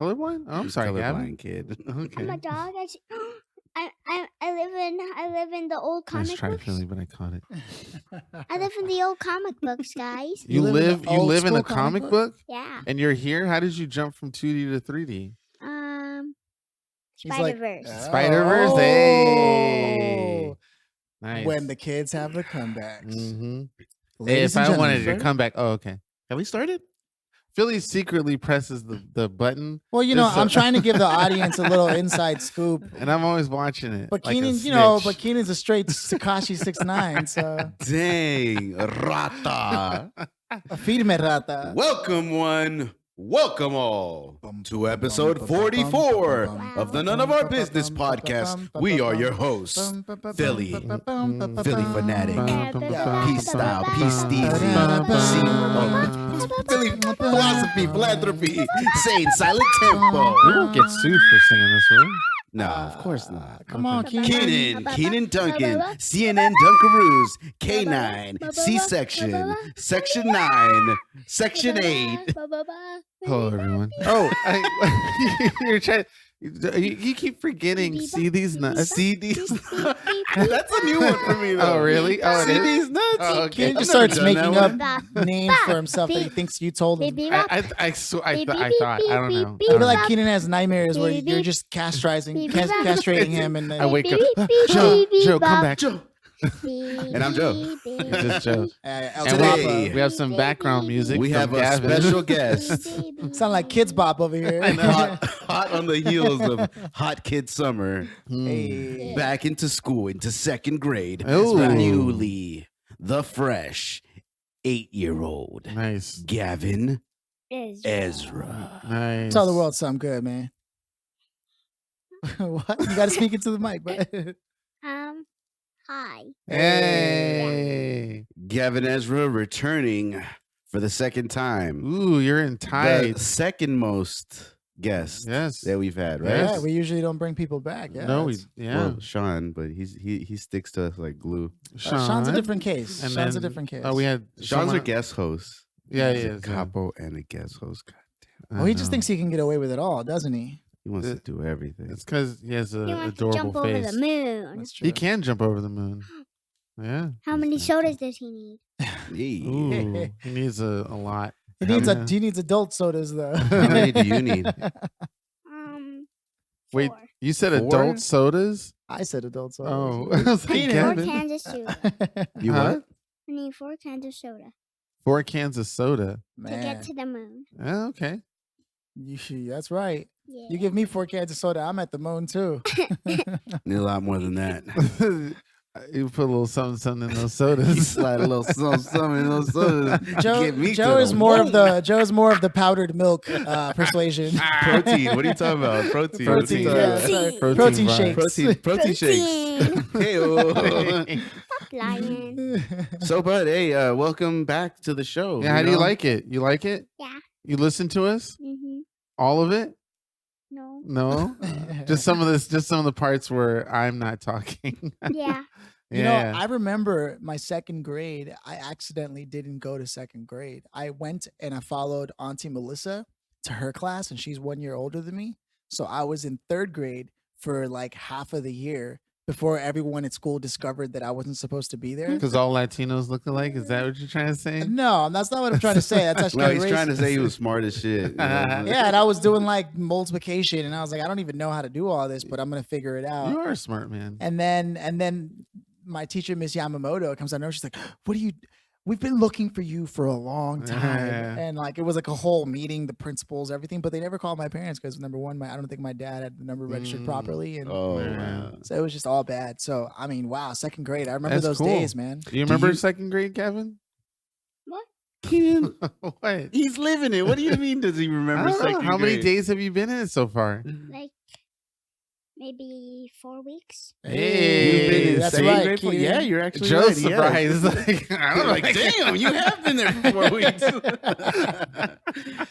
Colorblind? Oh, I'm sorry, Gavyn. Colorblind kid. Okay. I'm a dog. I live in the old Nice comic try, books. Philly, but I caught it. I live in the old comic books, guys. You live in old-school a comic book? Yeah. And you're here? How did you jump from 2D to 3D? He's like, Spider-Verse. Spider-Verse? Oh. Hey. Nice. When the kids have the comebacks. Mm-hmm. Hey, Ladies if and I wanted gentlemen. to come back. Oh, okay. Have we started? Philly secretly presses the button, Well, you know, This, I'm trying to give the audience a little inside scoop. and I'm always watching it. But like a Keenan, snitch. Keenan's a straight Tekashi 6ix9ine, so Dang, rata. feed me rata. Welcome one, welcome all to episode 44 of the None of Our Business podcast. We are your hosts, Philly Fanatic, Peace Style, Peace Steezy, Philly Philosophy, Philanthropy, Sane Silent Tempo. We won't get sued for singing this, will we? No, of course not. Come on, Keenan. Keenan Duncan, CNN Dunkaroos, K9, C-Section, Section 9, Section 8. Hello, everyone. Oh, you're trying. You keep forgetting. See these nuts. See these? That's a new one for me, though. Oh, really? Oh, it See is? these nuts? Oh, okay. Keenan just I've starts never making done up that names for himself that he thinks you told him. I thought. I don't know. I feel like Keenan has nightmares where you're just castrating him, and then I wake up. Joe, come back. And I'm Joe. Just Joe. El And Today, we have some background music. we from have a Gavyn. special guest. sound like Kids Bop over here. hot on the heels of Hot Kid Summer. Hey. Back into school, into second grade. Ooh. The newly, the fresh 8-year-old Nice. Gavyn Ezrah. Nice. Tell the world something good, man. What? You got to speak into the mic, but Hi. Hey. Gavyn Ezrah returning for the second time. Ooh, you're in The tight. second most guest Yes. that we've had, right? yeah, we usually don't bring people back. Yeah, No, we. that's- Yeah. Well, Sean, but he sticks to us like glue. Sean's a different case. And Sean's a then- different case. Oh, we had Sean's someone- a guest host. Yeah, He's he a is. capo and a guest host. God damn. Oh, he just thinks he can get away with it all, doesn't he? He wants to do everything. It's because he has an He wants to jump adorable over face. the moon. That's true. He can jump over the moon. Yeah. How many sodas does he need? Yeah. Ooh, he needs a lot. He needs Yeah. he needs adult sodas though. How many do you need? Wait, 4. you said 4? adult sodas? I said adult sodas. Oh, I was like, Keenan. 4 Gavyn. cans of soda. You Huh? what? I need 4 cans of soda 4 cans of soda. to Man, get to the moon. Oh, okay. that's right. Yeah. You give me 4 cans of soda, I'm at the moon too. Need a lot more than that. You put a little something in those You sodas. slide a little something in those sodas. Get me Joe to is the more of moon. the powdered milk persuasion. Protein. What are you talking about? Protein. What's he Protein, talking yeah, about? sorry. Protein Protein bars. shakes. Protein shakes. Hey, Lion. so, bud, hey, welcome back to the show. Yeah, how do you know? like it? You like it? Yeah. You listen to us? Mm-hmm. All of it? No. No? Just some of the parts where I'm not talking. Yeah. You know, Yeah. I remember my second grade, I accidentally didn't go to second grade. I went and I followed Auntie Melissa to her class, and she's 1 year older than me. So I was in third grade for like half of the year before everyone at school discovered that I wasn't supposed to be there. Because all Latinos look alike? Is that what you're trying to say? No, that's not what I'm trying to say. That's actually No, he's trying to racist. say he was smart as shit. you know? Yeah, and I was doing like multiplication, and I was like, I don't even know how to do all this, but I'm gonna figure it out. You are a smart man. And then my teacher, Miss Yamamoto, comes out and she's like, we've been looking for you for a long time. Yeah. And like, it was like a whole meeting, the principals, everything, but they never called my parents because number one, I don't think my dad had the number registered properly. And Oh, Yeah. wow. so it was just all bad. So, I mean, wow, second grade. I remember That's those cool. days, man. Do you remember you- second grade, Gavyn? What? Keenan, What? he's living it. What do you mean? Does he I remember don't know. second How many grade? days have you been in it so far? Like maybe 4 weeks. Hey, You've been in that's second right, grade for- Keenan. Yeah, you're actually Joe's right, surprised. Like, I I'm don't know. like, damn, you have been there for 4 weeks.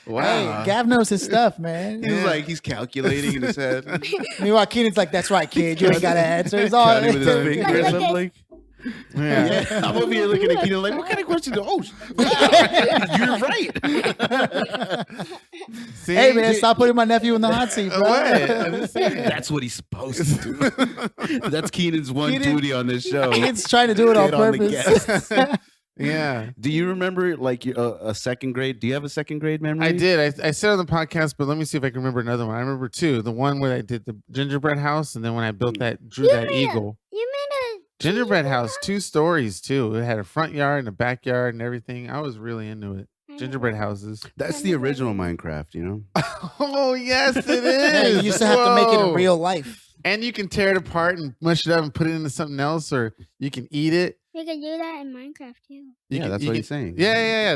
Wow. Hey, Gav knows his stuff, man. He's like, he's calculating in his head. Meanwhile, Keenan's like, that's right, kid. You ain't got to answer. It's all Counting with his finger or Like something. Yeah. Yeah, I'm over here looking at Keaton like, what kind of question? Oh, you're right. See? Hey man, stop putting my nephew in the hot seat, bro. What? That's what he's supposed to do. That's Keenan's one Keenan- duty on this show. He's trying to do it on Get on the purpose. Yeah. Do you remember like a second grade? Do you have a second grade memory? I did. I said on the podcast, but let me see if I can remember another one. I remember two. The one where I did the gingerbread house, and then when I built drew that eagle. You made a Gingerbread house, 2 stories too. It had a front yard and a backyard and everything. I was really into it. Gingerbread houses. That's the original Minecraft, you know? Oh, yes, it is. Yeah, you used to have to make it in Whoa. real life. And you can tear it apart and mush it up and put it into something else, or you can eat it. You can do that in Minecraft too. You Yeah, can- that's you what can- he's saying. Yeah.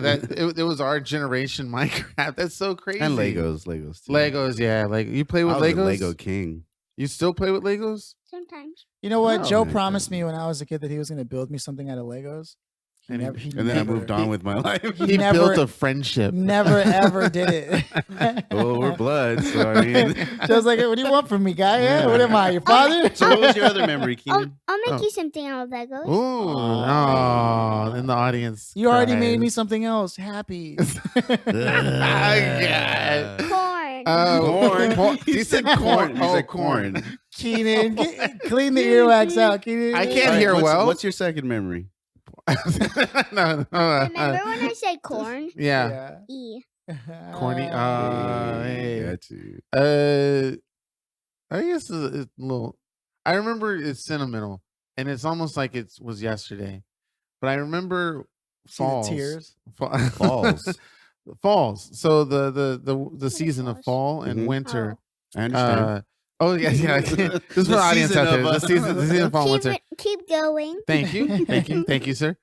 It was our generation Minecraft. That's so crazy. And Legos too. Legos, yeah. Like you play with I was a Legos. Lego king. You still play with Legos? Sometimes. You know what? Oh, Joe my promised God. me when I was a kid that he was going to build me something out of Legos. And And then I moved on with my life. He never- built a friendship. Never ever did it. Oh, we're blood. So I mean, Joe's like, what do you want from me, guy? Yeah. What am I, your father? so what was your other memory, Keenan? I'll make Oh. you something out of Legos. Ooh, oh, in the audience. You already made cries. me something else. Happy. God. Corn. Corn. He said corn. He Oh, said corn. Keenan, clean the earwax out, Keenan. I can't All right, hear well. What's your second memory? No. Remember when I said corn? Yeah. E. Corny. Hey. Got you. I guess it's a little. I remember it's sentimental, and it's almost like it was yesterday. But I remember See the falls. tears. Falls. Falls. So the season of falls? fall and Mhm. winter. I understand. Yeah. This is for The the audience season out there. of, The season of fall and winter. Keep going. Thank you, sir.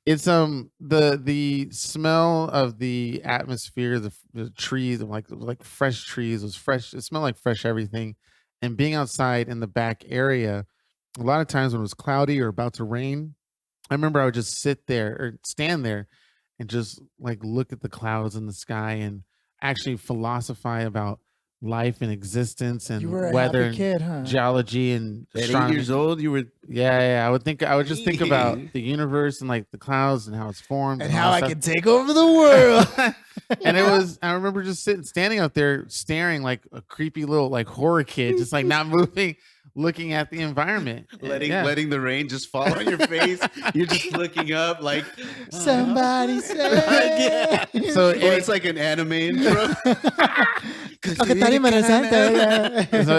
It's the smell of the atmosphere, the trees, like fresh trees. It was fresh. It smelled like fresh everything, and being outside in the back area. A lot of times when it was cloudy or about to rain, I remember I would just sit there or stand there and just like look at the clouds in the sky and actually philosophize about life and existence and You were a weather happy and kid, huh? geology and At 8 astronomy. years old, you were. Yeah. I would just think about the universe and like the clouds and how it's formed And all how that I stuff. can take over the world. And I remember just standing out there staring like a creepy little like horror kid, just like not moving, looking at the environment. Yeah. Letting the rain just fall on your face. You're just looking up like Somebody say. yeah. So Or it's like an anime intro. So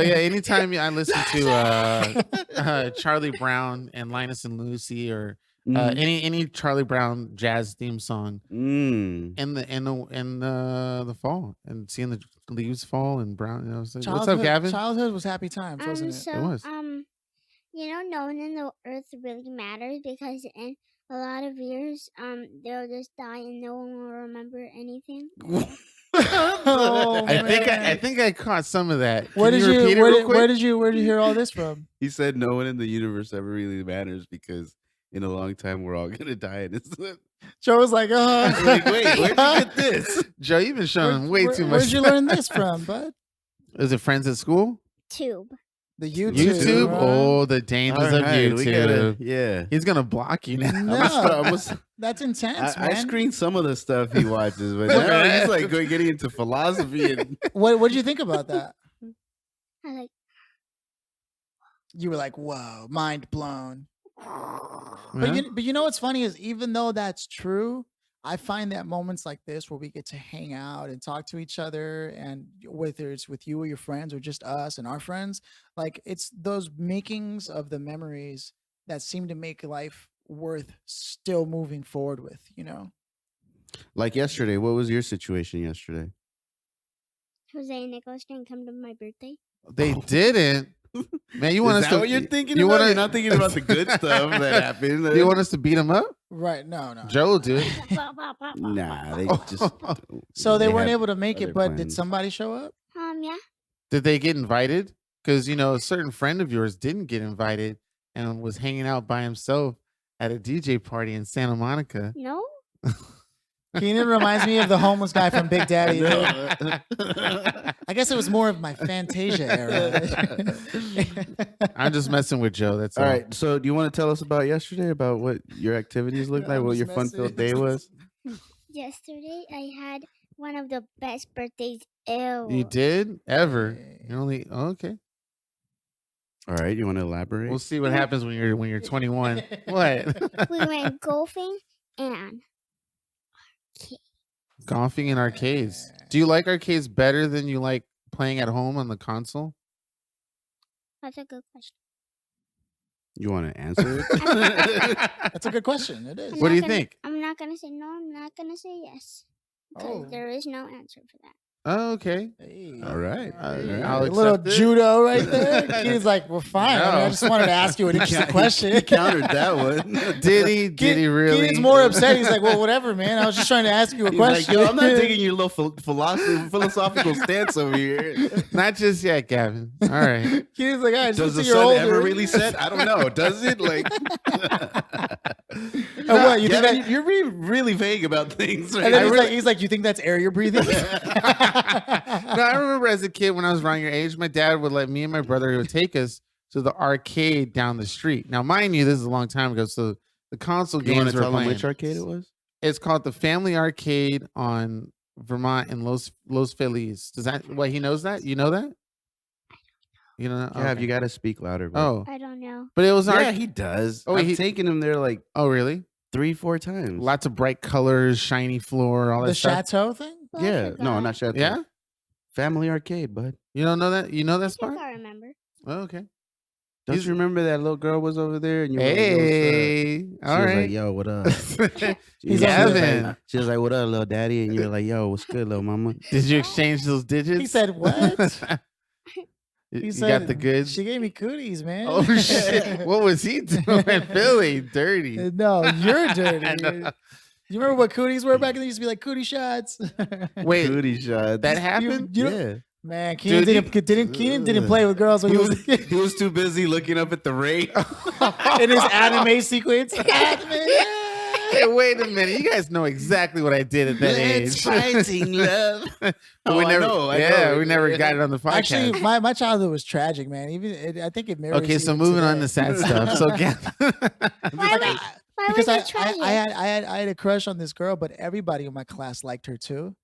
yeah, anytime I listen to Charlie Brown and Linus and Lucy or any Charlie Brown jazz theme song in the fall and seeing the leaves fall and brown. You know, so, what's up, Gavin? Childhood was happy times, wasn't it? So, It was. no one in the earth really matters because in a lot of years, they'll just die and no one will remember anything. Oh, I think I caught some of that. Where Can did repeat it you real quick? where did you hear all this from? He said no one in the universe ever really matters because in a long time we're all gonna die. And it's Joe was like, like, wait, where'd you get this? Joe, you've been showing way too much. Where'd you learn this from, bud? Is it friends at school? Tube. The YouTube. YouTube? huh? Oh, the dangers of Alright, we YouTube. yeah. He's gonna block you now. No, that's intense, I man. screened some of the stuff he watches, but now he's like getting into philosophy and What did you think about that? I like, You were like, whoa, mind blown. Yeah. But you know what's funny is even though that's true, I find that moments like this where we get to hang out and talk to each other, and whether it's with you or your friends or just us and our friends, like it's those makings of the memories that seem to make life worth still moving forward with, you know? like yesterday. What was your situation yesterday? Jose and Nicholas didn't come to my birthday. They didn't. Man, you want Is us that to? what you're thinking you about? wanna- You're not thinking about the good stuff that happened. You want us to beat him up? Right. No. Joe will do it. Nah, they just. So they weren't have able to make it, other but did plans. somebody show up? Yeah. Did they get invited? Because a certain friend of yours didn't get invited and was hanging out by himself at a DJ party in Santa Monica. No. Keenan reminds me of the homeless guy from Big Daddy. Dude. I guess it was more of my Fantasia era. I'm just messing with Joe. That's All right. So, do you want to tell us about yesterday? About what your activities looked like? What your fun-filled day was? Yesterday, I had one of the best birthdays ever. You did? Ever? You only okay. All right. You want to elaborate? We'll see what happens when you're 21. What? We went golfing and Golfing in arcades. Do you like arcades better than you like playing at home on the console? that's a good question. You want to answer it? That's a good question. It is. What do you think? I'm not gonna say no. I'm not gonna say yes because there is no answer for that. Oh, okay. Hey. All right. I'll A little accept it. judo right there. He's like, well, fine. I, mean, I just wanted to ask you an interesting question. He countered that one. Did he? Did he really? He's more upset. He's like, well, whatever, man. I was just trying to ask you a He's question. like, yo, I'm not taking your little philosophical stance over here. Not just yet, Gavin. All right. He's like, all right, Does the you're sun older. ever really set? I don't know. Does it? Like, What, you think Gavin, that? you're being really vague about things. Right? And then he's like, you think that's air you're breathing? No, I remember as a kid when I was around your age, my dad would let me and my brother, he would take us to the arcade down the street. Now, mind you, this is a long time ago, so the console You want games to were tell them playing. which arcade it was? It's called the Family Arcade on Vermont in Los Feliz. Does that? What, he knows that? You know that? You know that? Yeah, Okay. you got to speak louder. Bro. Oh, I don't know. but it was yeah, he does. Oh, I've taken him there like Oh, really? 3-4 times. Lots of bright colors, shiny floor, all that The stuff. chateau thing? Well, I Yeah, no, forgot. not Chateau. Yeah, Family Arcade, bud. you don't know that? You know that I think spot? I remember. Oh, okay. Don't He's- you remember that little girl was over there? And you were like, yo, Hey, what's up? all She was right. like, yo, what up? He's Gavin, She was like, what up, little daddy? And you were like, yo, what's good, little mama? did you exchange those digits? He said, what? you He got the goods. She gave me cooties, man. Oh shit! What was he doing, Philly? Dirty. No, you're dirty. I know. You remember what cooties were back then? They used to be like cootie shots. Wait, Booty shots. that happened? You know- Yeah. Man, Keenan Dude, didn't play with girls when He he was, was he was too busy looking up at the rate. in his anime sequence. Hey, wait a minute! You guys know exactly what I did at that age. fighting love. But Oh, we I never, know, I yeah, know. we never got it on the podcast. Actually, my childhood was tragic, man. I think it mirrors. Okay, so even moving on today. to sad stuff. So, Gavin, Why was because it tragic? I had a crush on this girl, but everybody in my class liked her too.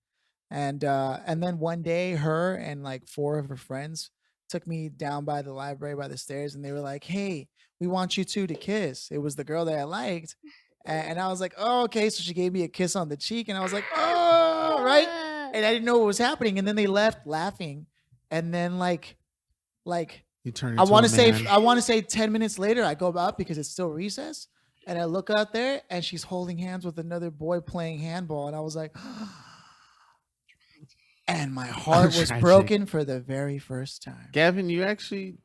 And then one day, her and like 4 of her friends took me down by the library by the stairs, and they were like, "Hey, we want you two to kiss." It was the girl that I liked, and I was like, "Oh, okay." So she gave me a kiss on the cheek, and I was like, "Oh, right." And I didn't know what was happening, and then they left laughing, and then like you turned. I into want a to say man. I want to say 10 minutes later, I go up because it's still recess, and I look out there, and she's holding hands with another boy playing handball, and I was like, and my heart was tragic. broken for the very first time. Gavin, you actually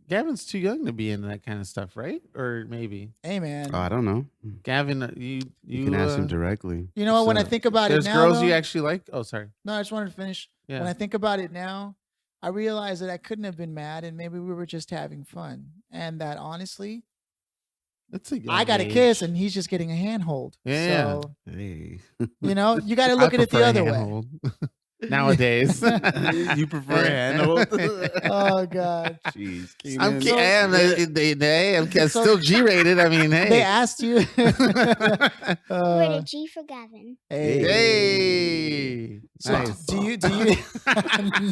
Gavin's too young to be into that kind of stuff, right? Or maybe Hey, man, Oh, I don't know. Gavin, you You can ask him directly. you know what? When I So, think about There's it now, girls though- you actually like. Oh, sorry. no, I just wanted to finish. Yeah. When I think about it now, I realize that I couldn't have been mad, and maybe we were just having fun, and that honestly, That's a young I got a age. kiss, and he's just getting a handhold. Yeah. So, Hey. you know, you got to I look at it the prefer other way. handhold. Nowadays. You prefer a handhold? Oh God. Jeez. I'm, Keenan. I'm still G-rated. I mean, hey. They asked you. We're Uh, a G for Gavin. hey. Hey. So Nice. do you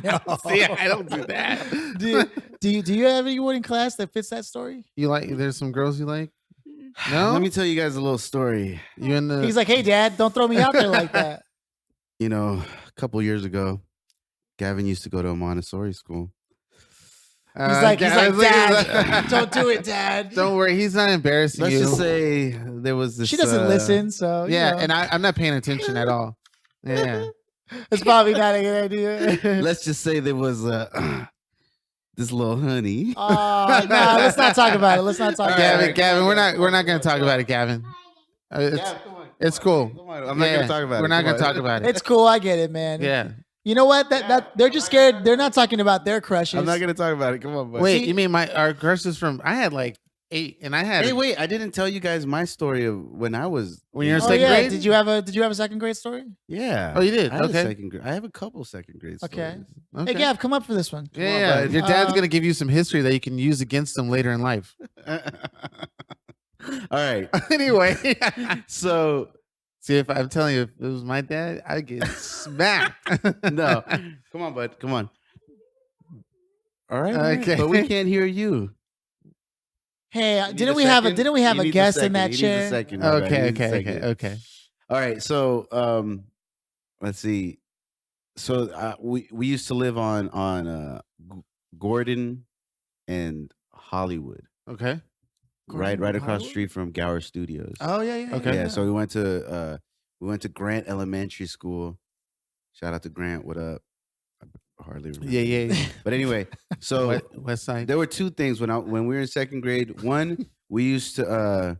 no. See, I don't do that. Do you have anyone in class that fits that story? You like? There's some girls you like? Mm. No. Let me tell you guys a little story. You in the? He's like, hey dad, don't throw me out there like that. You know, a couple years ago, Gavin used to go to a Montessori school. He's like, Gavin's dad, don't do it, dad. Don't worry, he's not embarrassing Let's you. just say there was this. She doesn't listen, so you Yeah, know, and I'm not paying attention at all. Yeah. it's probably not a good idea. Let's just say there was this little honey. Oh no, let's not talk about it. Let's not talk about Gavin, it. Gavin, we're not going to talk about it, Gavin. It's cool. I'm not gonna talk about it. We're not Come going to on. talk about it. It's cool, I get it, man. Yeah. You know what? That they're just scared. They're not talking about their crushes. I'm not gonna talk about it. Come on, buddy. Wait, See- you mean our crushes from? I had like 8, and I had. Hey, wait! I didn't tell you guys my story of when I was When you're in Oh second yeah, grade? did you have a second grade story? Yeah. Oh, you did? I had a Okay. second grade. I have a couple second grade Okay. stories. Okay. Hey Gav, come up for this one. Yeah, bud. your dad's gonna give you some history that you can use against him later in life. All right. Anyway, So see, if I'm telling you, if it was my dad, I'd get smacked. no, come on, bud. Come on. All right. Okay. But we can't hear you. Hey, You need didn't a we have a second? did we have He a needs guest in second. that He needs a chair? second, my bad. He Okay, needs a okay, second. okay. All right. So let's see. So we used to live on Gordon and Hollywood, Okay. right Gordon across the Hollywood? street from Gower Studios. Oh yeah. Okay. Yeah. So we went to Grant Elementary School. Shout out to Grant. What up? I hardly remember. Yeah. But anyway, so West Side. there were two things when we were in second grade. One, we used to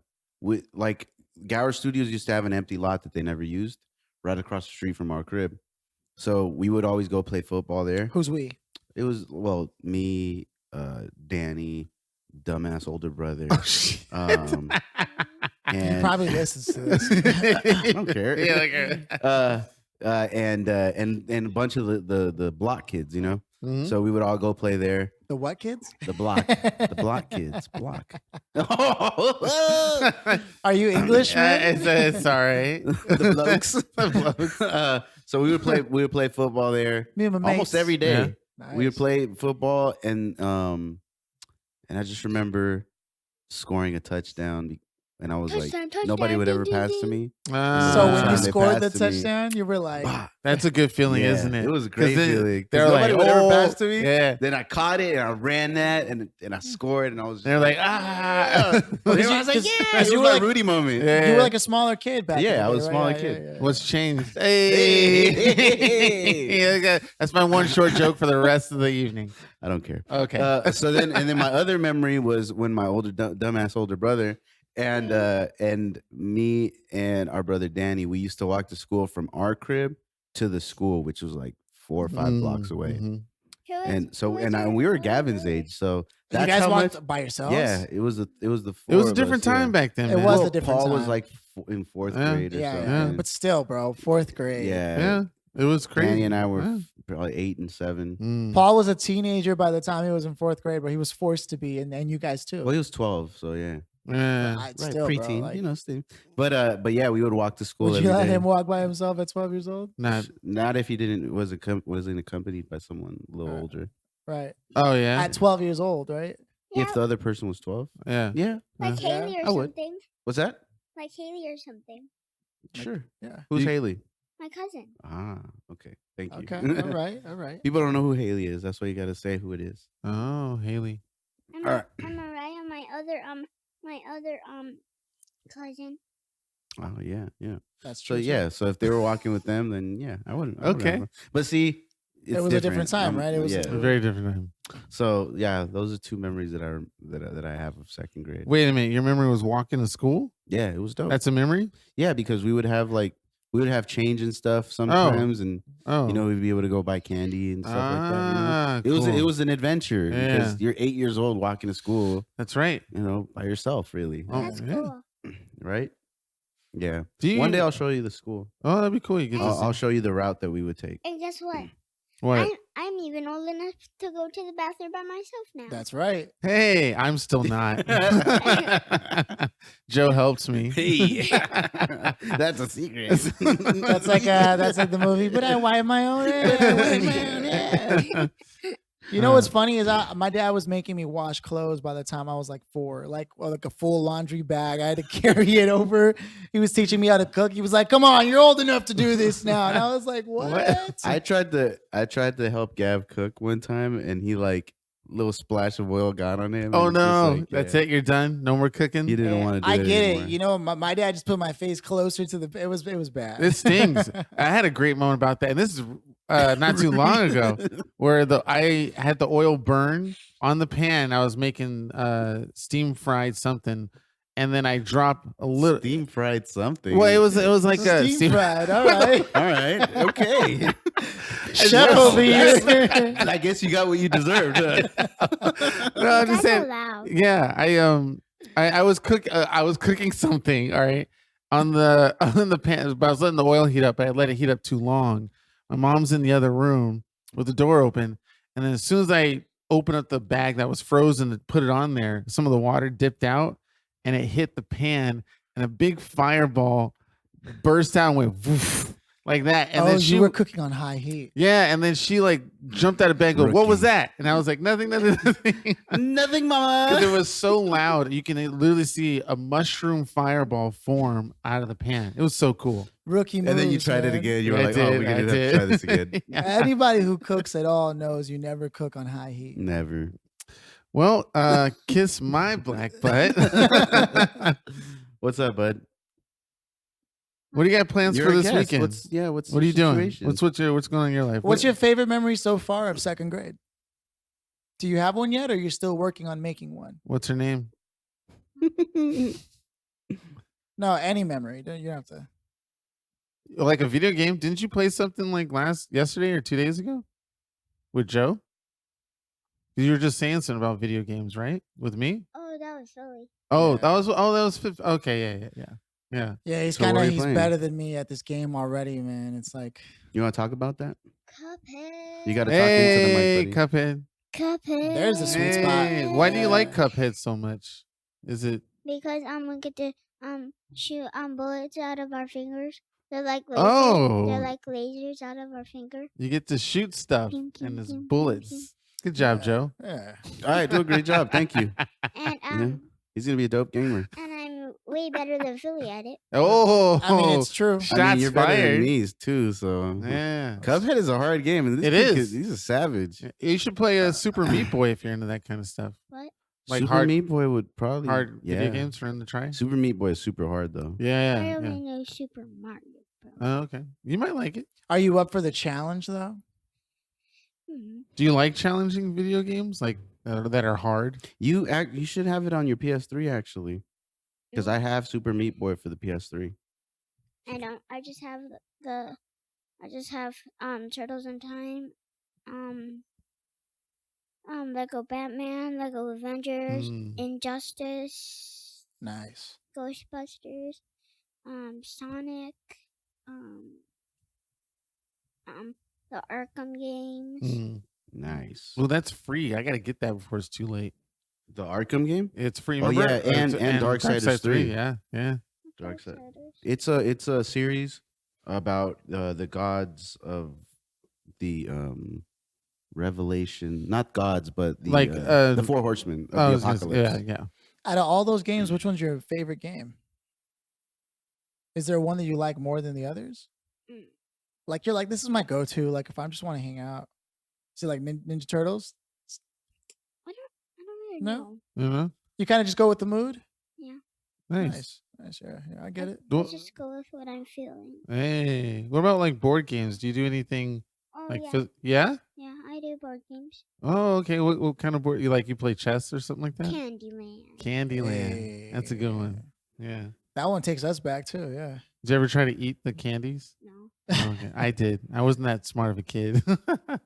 Gower Studios used to have an empty lot that they never used right across the street from our crib. So we would always go play football there. Who's we? It was me, Danny, dumbass older brother. Oh, shit. He And probably listens to this. I don't care. Yeah, and a bunch of the block kids, you know. Mhm. So we would all go play there. The what kids? The block kids, block. Are you English, man? it's all right. The blokes. So we would play football there Me and my almost mates. every day. Yeah. We would Nice. play football, and I just remember scoring a touchdown, and I was like, Touchdown, nobody touchdown, would ever ding, pass ding, to ding. me. So Ah, when you They scored the passed to me. touchdown, you were like, Bah. that's a good feeling, Yeah, isn't it? It was a 'Cause great then feeling. 'Cause They're nobody like, would ever oh, pass to me. Yeah. Then I caught it and I ran that and I scored and I was. They're like, ah. I was like, Cause- yeah, cause it you was were my like- Rudy moment. Yeah. you were like a smaller kid back Yeah, then. I was a right? smaller Yeah, kid. yeah. What's changed? Hey. Yeah, that's my one short joke for the rest of the evening. I don't care. Okay. So then my other memory was when my dumbass older brother and me and our brother Danny, we used to walk to school from our crib to the school, which was like 4 or 5 blocks away. Mhm. And so we were Gavin's age, so You that's guys how walked much. by yourselves? Yeah, it was the It was a four of different us, yeah. time back then. It man. was Well, a different Paul was time. like in 4th Yeah. grade or Yeah, something. yeah. But still, bro, 4th grade. Yeah, it was crazy. Danny and I were Yeah. probably 8 and 7. Mm. Paul was a teenager by the time he was in 4th grade, but he was forced to be, and you guys too. Well, he was 12, so yeah, Yeah. I- right, still, bro, preteen, like- you know, still. But yeah, we would walk to school. Would you every let day. him walk by himself at 12 years old? Not if he wasn't accompanied by someone a little Right. older. Right. Oh yeah. At 12 years old, right? Yeah, If the other person was 12, Yeah. yeah. like Yeah. Haley or I would. something. What's that? Like Haley or something. Sure. Yeah. Who's You- Haley? My cousin. Ah, okay. Thank you. Okay. All right. People don't know who Haley is. That's why you got to say who it is. Oh, Haley. I'm, All right. I'm Mariah, my other cousin. Oh yeah, yeah. That's So true. yeah, so if they were walking with them, then yeah, I wouldn't. I wouldn't Okay. have a- But see, it's was a different time, right? It was- yeah. Very different time. So yeah, those are two memories that I have of second grade. Wait a minute. Your memory was walking to school? Yeah, it was dope. That's a memory? Yeah, because we would have change and stuff sometimes, and Oh. we'd be able to go buy candy and stuff like that. Ah, It cool. was an adventure because you're 8 years old walking to school, That's right. by yourself, really, Oh, That's yeah. cool. right? Yeah. Do you, One day I'll show you the school. Oh, that'd be cool. You get to I'll see- show you the route that we would take. And guess what? What? I'm even old enough to go to the bathroom by myself now. That's right. Hey, I'm still not. Joe helps me. Hey, that's a secret. That's like the movie. But I wipe my own ass. You know what's funny is my dad was making me wash clothes by the time I was like 4, like a full laundry bag. I had to carry it over. He was teaching me how to cook. He was like, "Come on, you're old enough to do this now." And I was like, "What?" I tried to help Gav cook one time, and he little splash of oil got on him. Oh and it's just no, that's it. You're done. No more cooking. He didn't want to do I it get anymore. it. You know, my dad just put my face closer to the. It was bad. It stings. I had a great moment about that, and this is not too long ago, where I had the oil burn on the pan. I was making steam fried something, and then I dropped a little. Steam fried something. Well, it was like a steam fried. All right, All right. Okay. chef over here. I guess you got what you deserved. Huh? No, I'm just That's saying. allowed. Yeah, I was cooking something. All right, on the pan, but I was letting the oil heat up. I let it heat up too long. My mom's in the other room with the door open, and then as soon as I opened up the bag that was frozen and put it on there, some of the water dipped out, and it hit the pan, and a big fireball burst out and went woof, like that. And then you were cooking on high heat. Yeah, and then she like jumped out of bed and go, "What was that?" And I was like, nothing. Nothing, mama. Because it was so loud. You can literally see a mushroom fireball form out of the pan. It was so cool. Rookie moves, And then you tried it again. You were I like, did, oh, we're going I to did. try this again. Yeah. Anybody who cooks at all knows you never cook on high heat. Never. Well, kiss my black butt. What's up, bud? What do you got plans You're for a this guest. weekend? What's What are you doing? situation? What's going on in your life? What's your favorite memory so far of second grade? Do you have one yet, or you're still working on making one? What's her name? No, any memory. You don't have to. Like a video game? Didn't you play something like yesterday or 2 days ago with Joe? You were just saying something about video games, right? With me? Oh, that was silly. Oh, Yeah. that was okay. Yeah. Yeah, he's So what are you he's playing? better than me at this game already, man. It's like You want to talk about that? Cuphead. You got to talk into the Hey, mic, buddy. Cuphead. Cuphead. There's a sweet spot. Hey, why do you like Cuphead so much? Is it? Because we get to shoot bullets out of our fingers. They're like lasers. Oh. They're like lasers out of our finger. You get to shoot stuff Pew, pew, and there's pew, pew, bullets. pew. Good job, Yeah. Joe. Yeah. All right, do a great job. Thank you. And Yeah. He's going to be a dope gamer. and I'm way better than Philly at it. Oh, I mean, it's true. Shots I mean, you're better fired. than me, too, so. Yeah. Cuphead is a hard game. And this It kid is. he's a savage. You should play a Super Meat Boy if you're into that kind of stuff. What? Like Super hard- Meat Boy would probably. Hard yeah. video games for him to try. Super Meat Boy is super hard, though. I Yeah. only know Super Mario Bros. Oh, okay. You might like it. Are you up for the challenge though? Do you like challenging video games like that are hard? You should have it on your PS3, actually. Because I have Super Meat Boy for the PS3. I don't. I just have I just have Turtles in Time, Lego Batman, Lego Avengers, Mm. Injustice, Nice. Ghostbusters, Sonic, the Arkham games. Mm. Nice. Well, that's free. I got to get that before it's too late. The Arkham game? It's free. Oh, remember? yeah, and Darksiders 3. Yeah. Dark Side. Darksiders. It's a series about the gods of the Revelation, not gods, but the Four Horsemen I of the was gonna say- Apocalypse. yeah. Out of all those games, which one's your favorite game? Is there one that you like more than the others? Mm. Like you're like, this is my go-to. Like if I just want to hang out. See, like Ninja Turtles. I don't really No? know. You know? You kind of just go with the mood. Nice. Nice. Yeah, I get it. Well, I just go with what I'm feeling. hey, what about like board games? Do you do anything Oh like yeah, yeah? yeah, I do board games. Oh, okay. What kind of board you like? You play chess or something like that? Candyland. Candyland. That's a good one. Yeah. That one takes us back too. Yeah. Did you ever try to eat the candies? No. Oh, okay. I did. I wasn't that smart of a kid.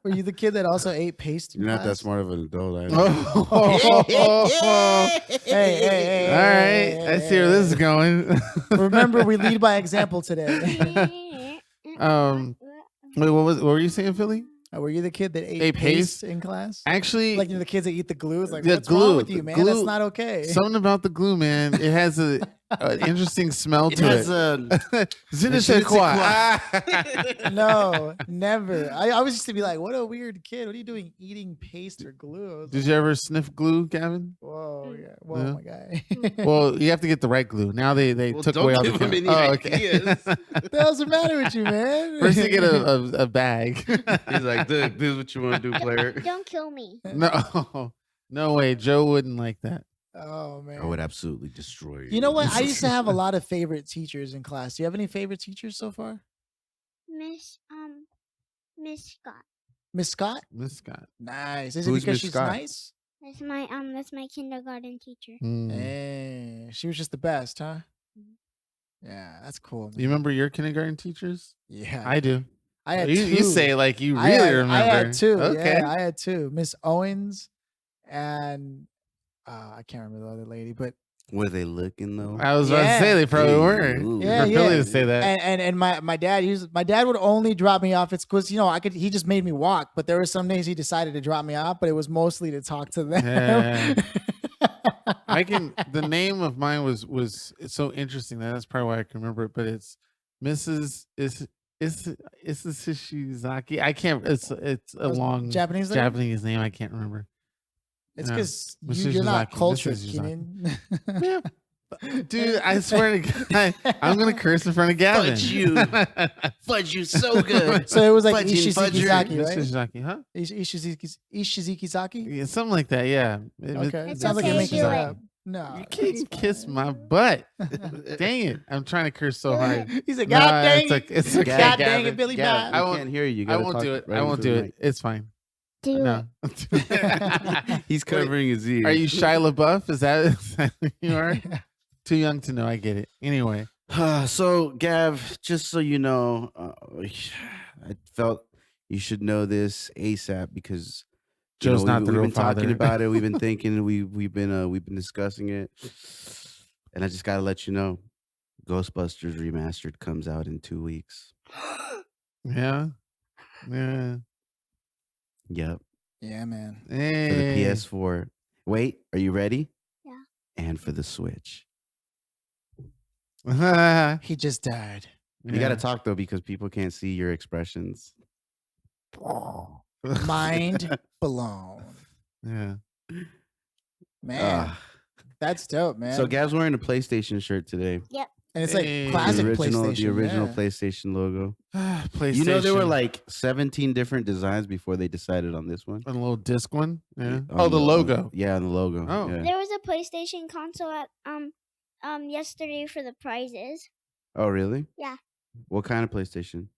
Were you the kid that also ate paste? in You're not that class? smart of an adult. Either. Oh. Hey, All right. I see where this is going. Remember, we lead by example today. Wait, what were you saying, Philly? Were you the kid that ate Ate paste paste? in class? Actually, Like the kids that eat the glue. It's like, Yeah, what's wrong glue. with you, man? Glue- That's not okay. something about the glue, man. It has an interesting smell It to has it. a. Je ne Je sais ne sais quoi. No, never. I always used to be like, what a weird kid. What are you doing eating paste or glue? I was Did like, you ever sniff glue, Gavin? whoa, yeah. Yeah. Whoa, my guy. Well, you have to get the right glue. Now they Well, took don't away all the give him chemi- any okay. ideas. What the hell's the matter with you, man? First, you get a bag. He's like, this is what you want to do, player. Don't kill me. no way. Joe wouldn't like that. Oh, man. I would absolutely destroy you. You know what? I used to have a lot of favorite teachers in class. Do you have any favorite teachers so far? Miss Scott. Miss Scott? Miss Scott. Nice. Is Who's it because Miss she's Scott? nice? That's my kindergarten teacher. Mm. Eh, she was just the best, huh? Yeah, that's cool. You remember your kindergarten teachers? Yeah. I do. I had You two. say like you I really had, remember. I had two. Okay. Yeah, I had two. Miss Owens and I can't remember the other lady, but Were they looking though? I was about to say they probably were. Ooh. Yeah, For yeah. Billy to say that. And my dad, my dad would only drop me off. It's because he just made me walk. But there were some days he decided to drop me off, but it was mostly to talk to them. Yeah. The name of mine was it's so interesting that's probably why I can remember it, but it's Mrs. Shizaki. I can't. It's a long Japanese name? Japanese name. I can't remember. It's Yeah. because Mrs. you're not Shizaki, cultured, Mrs. Cianan. Yeah. Dude, I swear to God, I'm gonna curse in front of Gavyn. Fudge you. Fudge you so good. So it was like Fudging fudger. Ishizaki, right? Shizaki, huh? Ishizaki-zaki? Yeah, something like that. Yeah. Okay. It It's sounds like okay, you're making do it it. up. No. You can't kiss my butt. Dang it! I'm trying to curse so hard. He said, Nah, God dang it. it's okay. God dang Gavyn. it, Billy Gavyn, Bob. I I won't- can't hear you. You I gotta won't talk do it. right I won't into do the it. It's fine. Do No. it. He's covering his ears. Are you Shia LaBeouf? Is that who you are? Too young to know. I get it. Anyway. So, Gav, just so you know, I felt you should know this ASAP because Joe's not the we've real been talking father. about it. We've been thinking. We've been discussing it, and I just gotta let you know, Ghostbusters Remastered comes out in 2 weeks. Yeah. Yeah. Yep, Yeah, man. for the Hey. PS4. Wait, are you ready? Yeah. And for the Switch. He just died. You gotta talk though because people can't see your expressions. Mind blown. Yeah. Man, Ah. that's dope, man. So Gav's wearing a PlayStation shirt today. and it's like Hey. classic the original PlayStation. yeah. PlayStation logo. PlayStation. You know there were like 17 different designs before they decided on this one. a little disc one. Yeah. On Oh, the logo. Yeah, on the logo. Oh. yeah. There was a PlayStation console at yesterday for the prizes. Oh, really? Yeah. What kind of PlayStation?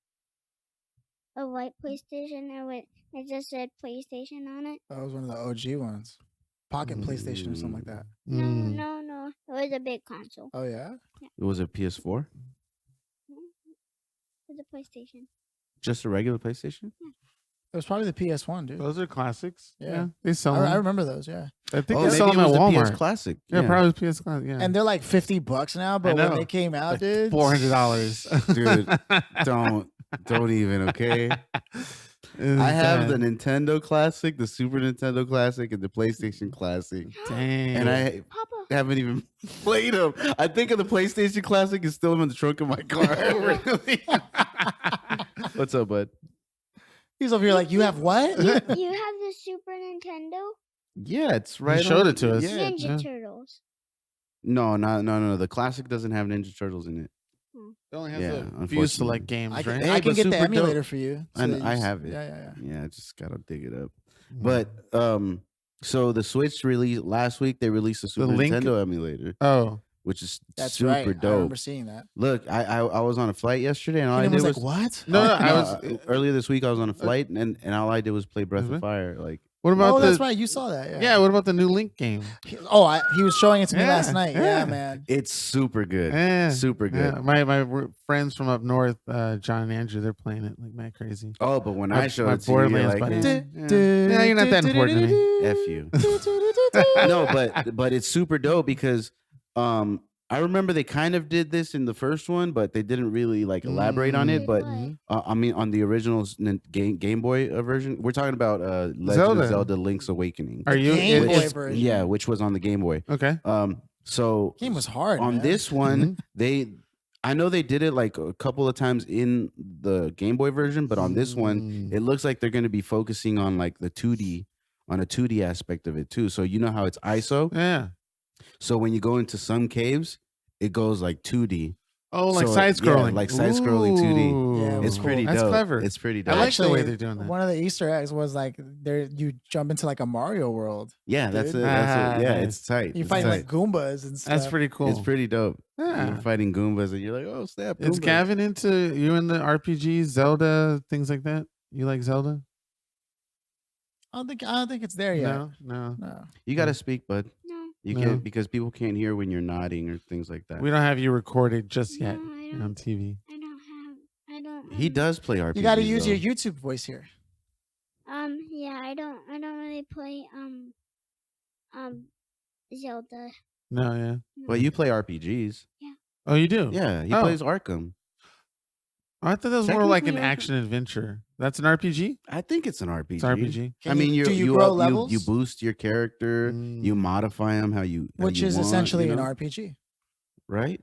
A white PlayStation. It just said PlayStation on it. That was one of the OG ones. Pocket PlayStation or something like that. Mm. No. It was a big console. Oh yeah. It was a PS4? It was a PlayStation. Just a regular PlayStation? It was probably the PS1, dude. Those are classics. Yeah. Yeah. They sell I them. remember those. Yeah. I think Oh, they maybe sell it them at was the Walmart. PS Classic. Yeah, probably PS Classic. Yeah. And they're like $50 now, but when know. they came out, dude, $400. Dude, don't even, okay? I have the Nintendo Classic, the Super Nintendo Classic, and the PlayStation Classic. Dang. And I Papa. haven't even played them. I think of the PlayStation Classic is still in the trunk of my car. Really? What's up, bud? he's over here like, you have what? You have the Super Nintendo? Yeah, it's right. showed on- it to us. Yeah. Ninja Turtles. No. The Classic doesn't have Ninja Turtles in it. It only has Yeah, the views to like unfortunately. games, I can, right? Hey, I can but get the super emulator dope. for you. And that I you have it. Yeah. Yeah, I just gotta dig it up. Mm. But so the Switch released last week. They released a Super Link- Nintendo emulator, Oh, which is That's super right. I dope. remember seeing that. Look, I was on a flight yesterday, and all I Keenan did was was like, what? no, I was. earlier this week. I was on a flight, and all I did was play Breath Mhm. of Fire. Like, What about Oh, the? that's right. You saw that. Yeah. Yeah. What about the new Link game? He was showing it to me Yeah, last night. Yeah, yeah. man. it's super good, Yeah, super good. Yeah. My friends from up north, John and Andrew, they're playing it like mad crazy. Oh, but when My- I showed my it to you, you're Borderlands like, buddies. yeah, you're not that important to me. F you. No, but it's super dope because I remember they kind of did this in the first one, but they didn't really like elaborate on it. But I mean, on the original Game Boy version, we're talking about Legend Zelda. of Zelda: Link's Awakening. Are you? Game which- Boy it's- version. Yeah, which was on the Game Boy. Okay. So Game was hard. on man. this one, I know they did it like a couple of times in the Game Boy version, but on this one, it looks like they're going to be focusing on like the 2D, on a 2D aspect of it too. So you know how it's ISO. Yeah. So when you go into some caves, it goes like 2D. Oh, like So, side scrolling. yeah, like side-scrolling 2D. Ooh. Yeah, It's cool. pretty That's dope. clever. It's pretty I dope. like the way Actually, they're doing that. One of the Easter eggs was like you jump into like a Mario world. Yeah, that's it. dude. That's it. Yeah, Nice. it's tight. You It's find tight. like Goombas and stuff. That's pretty cool. It's pretty dope. Yeah. You're fighting Goombas and you're like, oh snap! Is Goombas. Gavin into you in the RPGs, Zelda, things like that? You like Zelda? I don't think it's there yet. No. No. You got to speak, bud. No. You No. can't because people can't hear when you're nodding or things like that. We don't have you recorded just yet No, I don't. on TV. I don't. He does play RPGs. You got to use though. your YouTube voice here. Yeah, I don't really play Zelda. No, yeah. But you play RPGs. Oh, you do? Yeah, he Oh. plays Arkham. I thought that was more like an Technically, action adventure. That's an RPG? I think it's an RPG. It's RPG. I mean, do you grow levels? You boost your character. You modify them how you which you is want, essentially you know? an RPG. Right?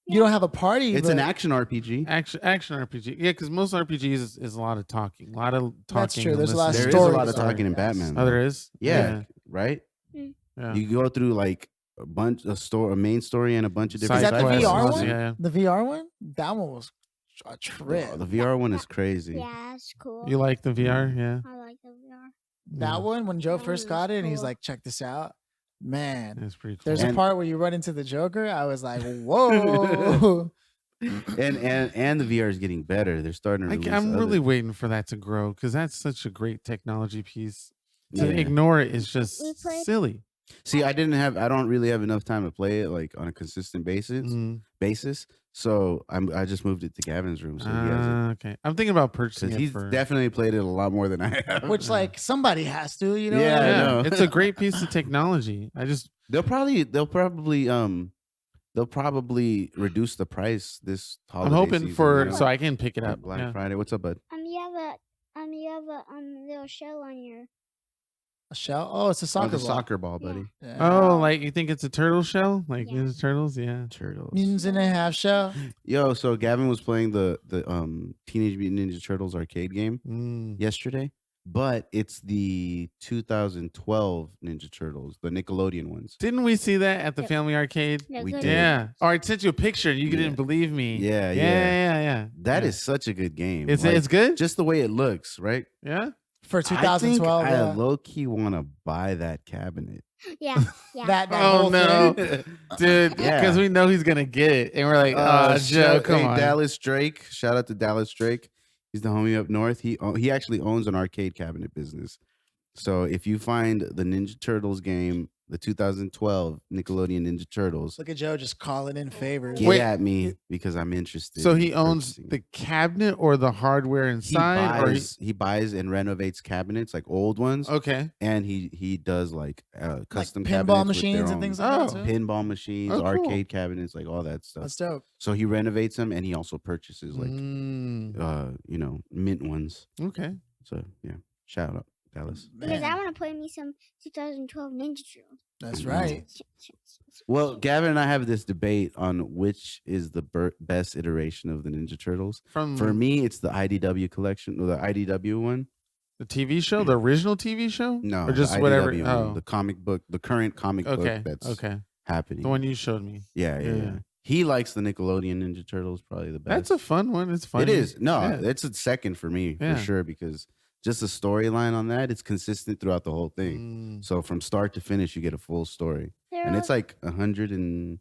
You don't have a party. It's but an action RPG. Action RPG. Yeah, because most RPGs is a lot of talking. A lot of talking. That's true. and There's a lot of There is listening. a lot of stories. talking in Yes. Batman. Oh, there is? Yeah, right? Yeah. You go through like a main story and a bunch of different Is that the Side side VR quests. quests. one? Yeah. The VR one? That one was a trip. Oh, the VR one is crazy. Yeah, it's cool. You like the VR? Yeah. I like the VR. That one, when Joe That first one got is it, and he's cool. like, check this out. Man, It's pretty cool. there's a And- part where you run into the Joker. I was like, whoa. And the VR is getting better. They're starting to release I'm really other- waiting for that to grow because that's such a great technology piece. To Yeah. ignore it is just We played- silly. See, I don't really have enough time to play it like on a consistent basis. So I just moved it to Gavin's room. So he has it. Okay. I'm thinking about purchasing Because it he's for definitely played it a lot more than I have. Which, like, somebody has to, you know? Yeah, what I I mean? know. It's a great piece of technology. they'll probably reduce the price this holiday I'm hoping season, for you know, so I can pick it for up. Black Yeah. Friday. What's up, bud? You have a little shell on your. A shell? Oh, it's a Oh, soccer the ball. soccer ball, buddy. Yeah. Oh, like you think it's a turtle shell? Like Yeah. Ninja Turtles? Yeah. Turtles. Mutants in a half shell. Yo, so Gavin was playing the Teenage Mutant Ninja Turtles arcade game yesterday, but it's the 2012 Ninja Turtles, the Nickelodeon ones. Didn't we see that at the Yep. Family Arcade? They're We good. did. Yeah. Oh, I sent you a picture. You Yeah. didn't believe me. Yeah, Yeah. That Yeah. is such a good game. It's Like, it's good. just the way it looks, right? Yeah. For 2012. I yeah. think I low key want to buy that cabinet. Yeah, yeah. that Oh, whole no. thing. Dude, Yeah. because we know he's gonna get it, and we're like, oh, Joe, come on. Dallas Drake. Shout out to Dallas Drake. He's the homie up north. He actually owns an arcade cabinet business. So if you find the Ninja Turtles game, the 2012 Nickelodeon Ninja Turtles, Look at Joe just calling in favors. get Wait. at me because I'm interested. So in he owns purchasing the it. cabinet or the hardware He inside, or he buys and renovates cabinets like old ones, okay, and he does like custom Like cabinets pinball with machines their and things own- like that Oh. too. pinball machines, Oh, cool. arcade cabinets, like all that stuff. That's dope. So he renovates them and he also purchases like mint ones. Okay. So yeah, shout out Dallas. Because I Man, want to play me some 2012 Ninja Turtles. that's right. Well, Gavin and I have this debate on which is the best iteration of the Ninja Turtles. From For me, it's the IDW collection or the IDW one. the TV show, the original TV show, No, or just the whatever. IDW one, Oh, the comic book, the current comic okay, book that's okay, happening. the one you showed me. Yeah. Yeah. He likes the Nickelodeon Ninja Turtles probably the best. That's a fun one. It's fun. It is. No, Yeah. it's a second for me Yeah. for sure because just the storyline on that, it's consistent throughout the whole thing. So from start to finish, you get a full story, and it's like 100 and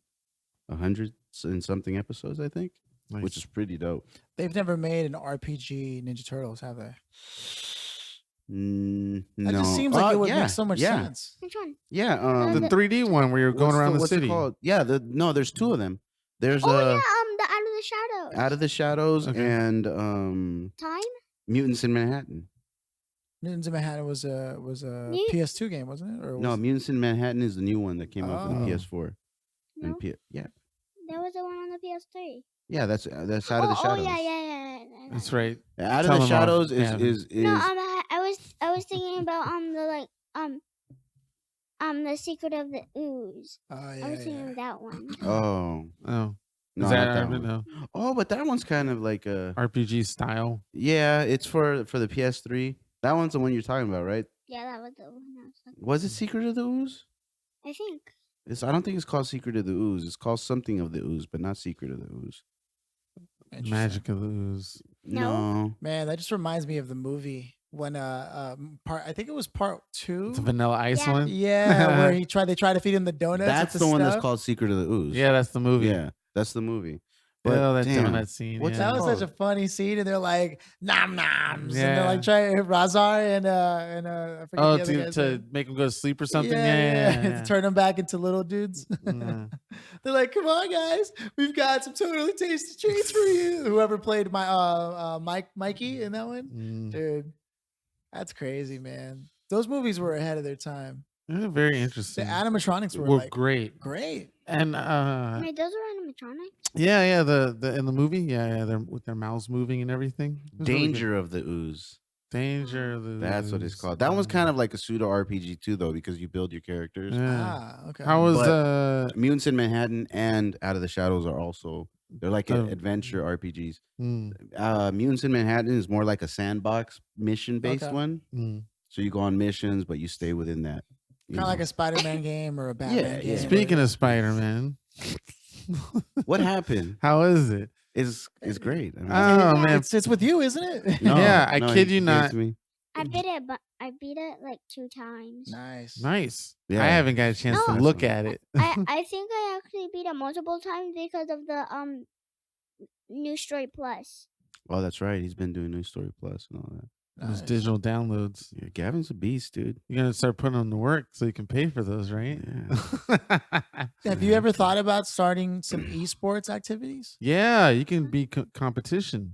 something episodes, I think, Nice. which is pretty dope. They've never made an RPG Ninja Turtles, have they? No, That just seems like it would yeah, make so much yeah, sense. Which one? Yeah, the 3D one where you're going around the what's city. it called? Yeah, no, there's two of them. There's Oh yeah, the Out of the Shadows. Out of the Shadows Okay. and Time? Mutants in Manhattan. Mutants in Manhattan was a Me? PS2 game, wasn't it? Or No, was Mutants in Manhattan is the new one that came out for the Oh. PS4 No, and yeah, there was the one on the PS3. yeah. That's Out of the Shadows. Oh yeah. That's right. Out Tell of the 'em all. Shadows Yeah. is No, I was thinking about the Secret of the Ooze. Oh I yeah, was thinking yeah. of that one. oh Oh, no, is that, not I that don't one. know. Oh, but that one's kind of like a RPG style. yeah. It's for the PS3. That one's the one you're talking about, right? Yeah, that was the one I was talking Was it Secret of the Ooze? I think. I don't think it's called Secret of the Ooze. It's called something of the Ooze, but not Secret of the Ooze. Interesting. Magic of the Ooze. No. Man, that just reminds me of the movie when I think it was part 2. It's a Vanilla Ice Yeah. one. Yeah, where they tried to feed him the donuts. That's with the one that's stuff. called Secret of the Ooze. Yeah, that's the movie. yeah, that's the movie. Oh, that damn, donut scene. what's yeah. That was called? such a funny scene, and they're like nom noms, and Yeah. they're like trying Razar and I forget Oh, the other guy's to name. make him go to sleep or something. Yeah, Yeah. to turn them back into little dudes. Yeah. They're like, "Come on, guys, we've got some totally tasty treats for you." Whoever played Mikey in that one, Mm. dude, that's crazy, man. Those movies were ahead of their time. Very The interesting. animatronics were Were like great. And Wait, those are animatronics? yeah, the in the movie, yeah, they're with their mouths moving and everything. It was really good. Danger of the Ooze. Danger of the That's what it's Ooze. called. That one's kind of like a pseudo RPG too, though, because you build your characters. Yeah. okay. How was But Mutants in Manhattan and Out of the Shadows are also they're like adventure RPGs. Mutants in Manhattan is more like a sandbox mission based one. So you go on missions, but you stay within that. Kind of like a Spider-Man game or a Batman game. Speaking of Spider-Man, what happened? How is it? It's great. I mean, oh man, it's with you, isn't it? No, yeah, I no, kid he you gave it not. to me. I beat it like 2 times. Nice. Yeah. I haven't got a chance to No. look at it. I think I actually beat it multiple times because of the New Story Plus. Oh, that's right. He's been doing New Story Plus and all that. Those digital downloads. Yeah, Gavin's a beast, dude. You're gonna start putting them to work so you can pay for those, right? Yeah. Have you ever thought about starting some esports activities? Yeah, you can be competition.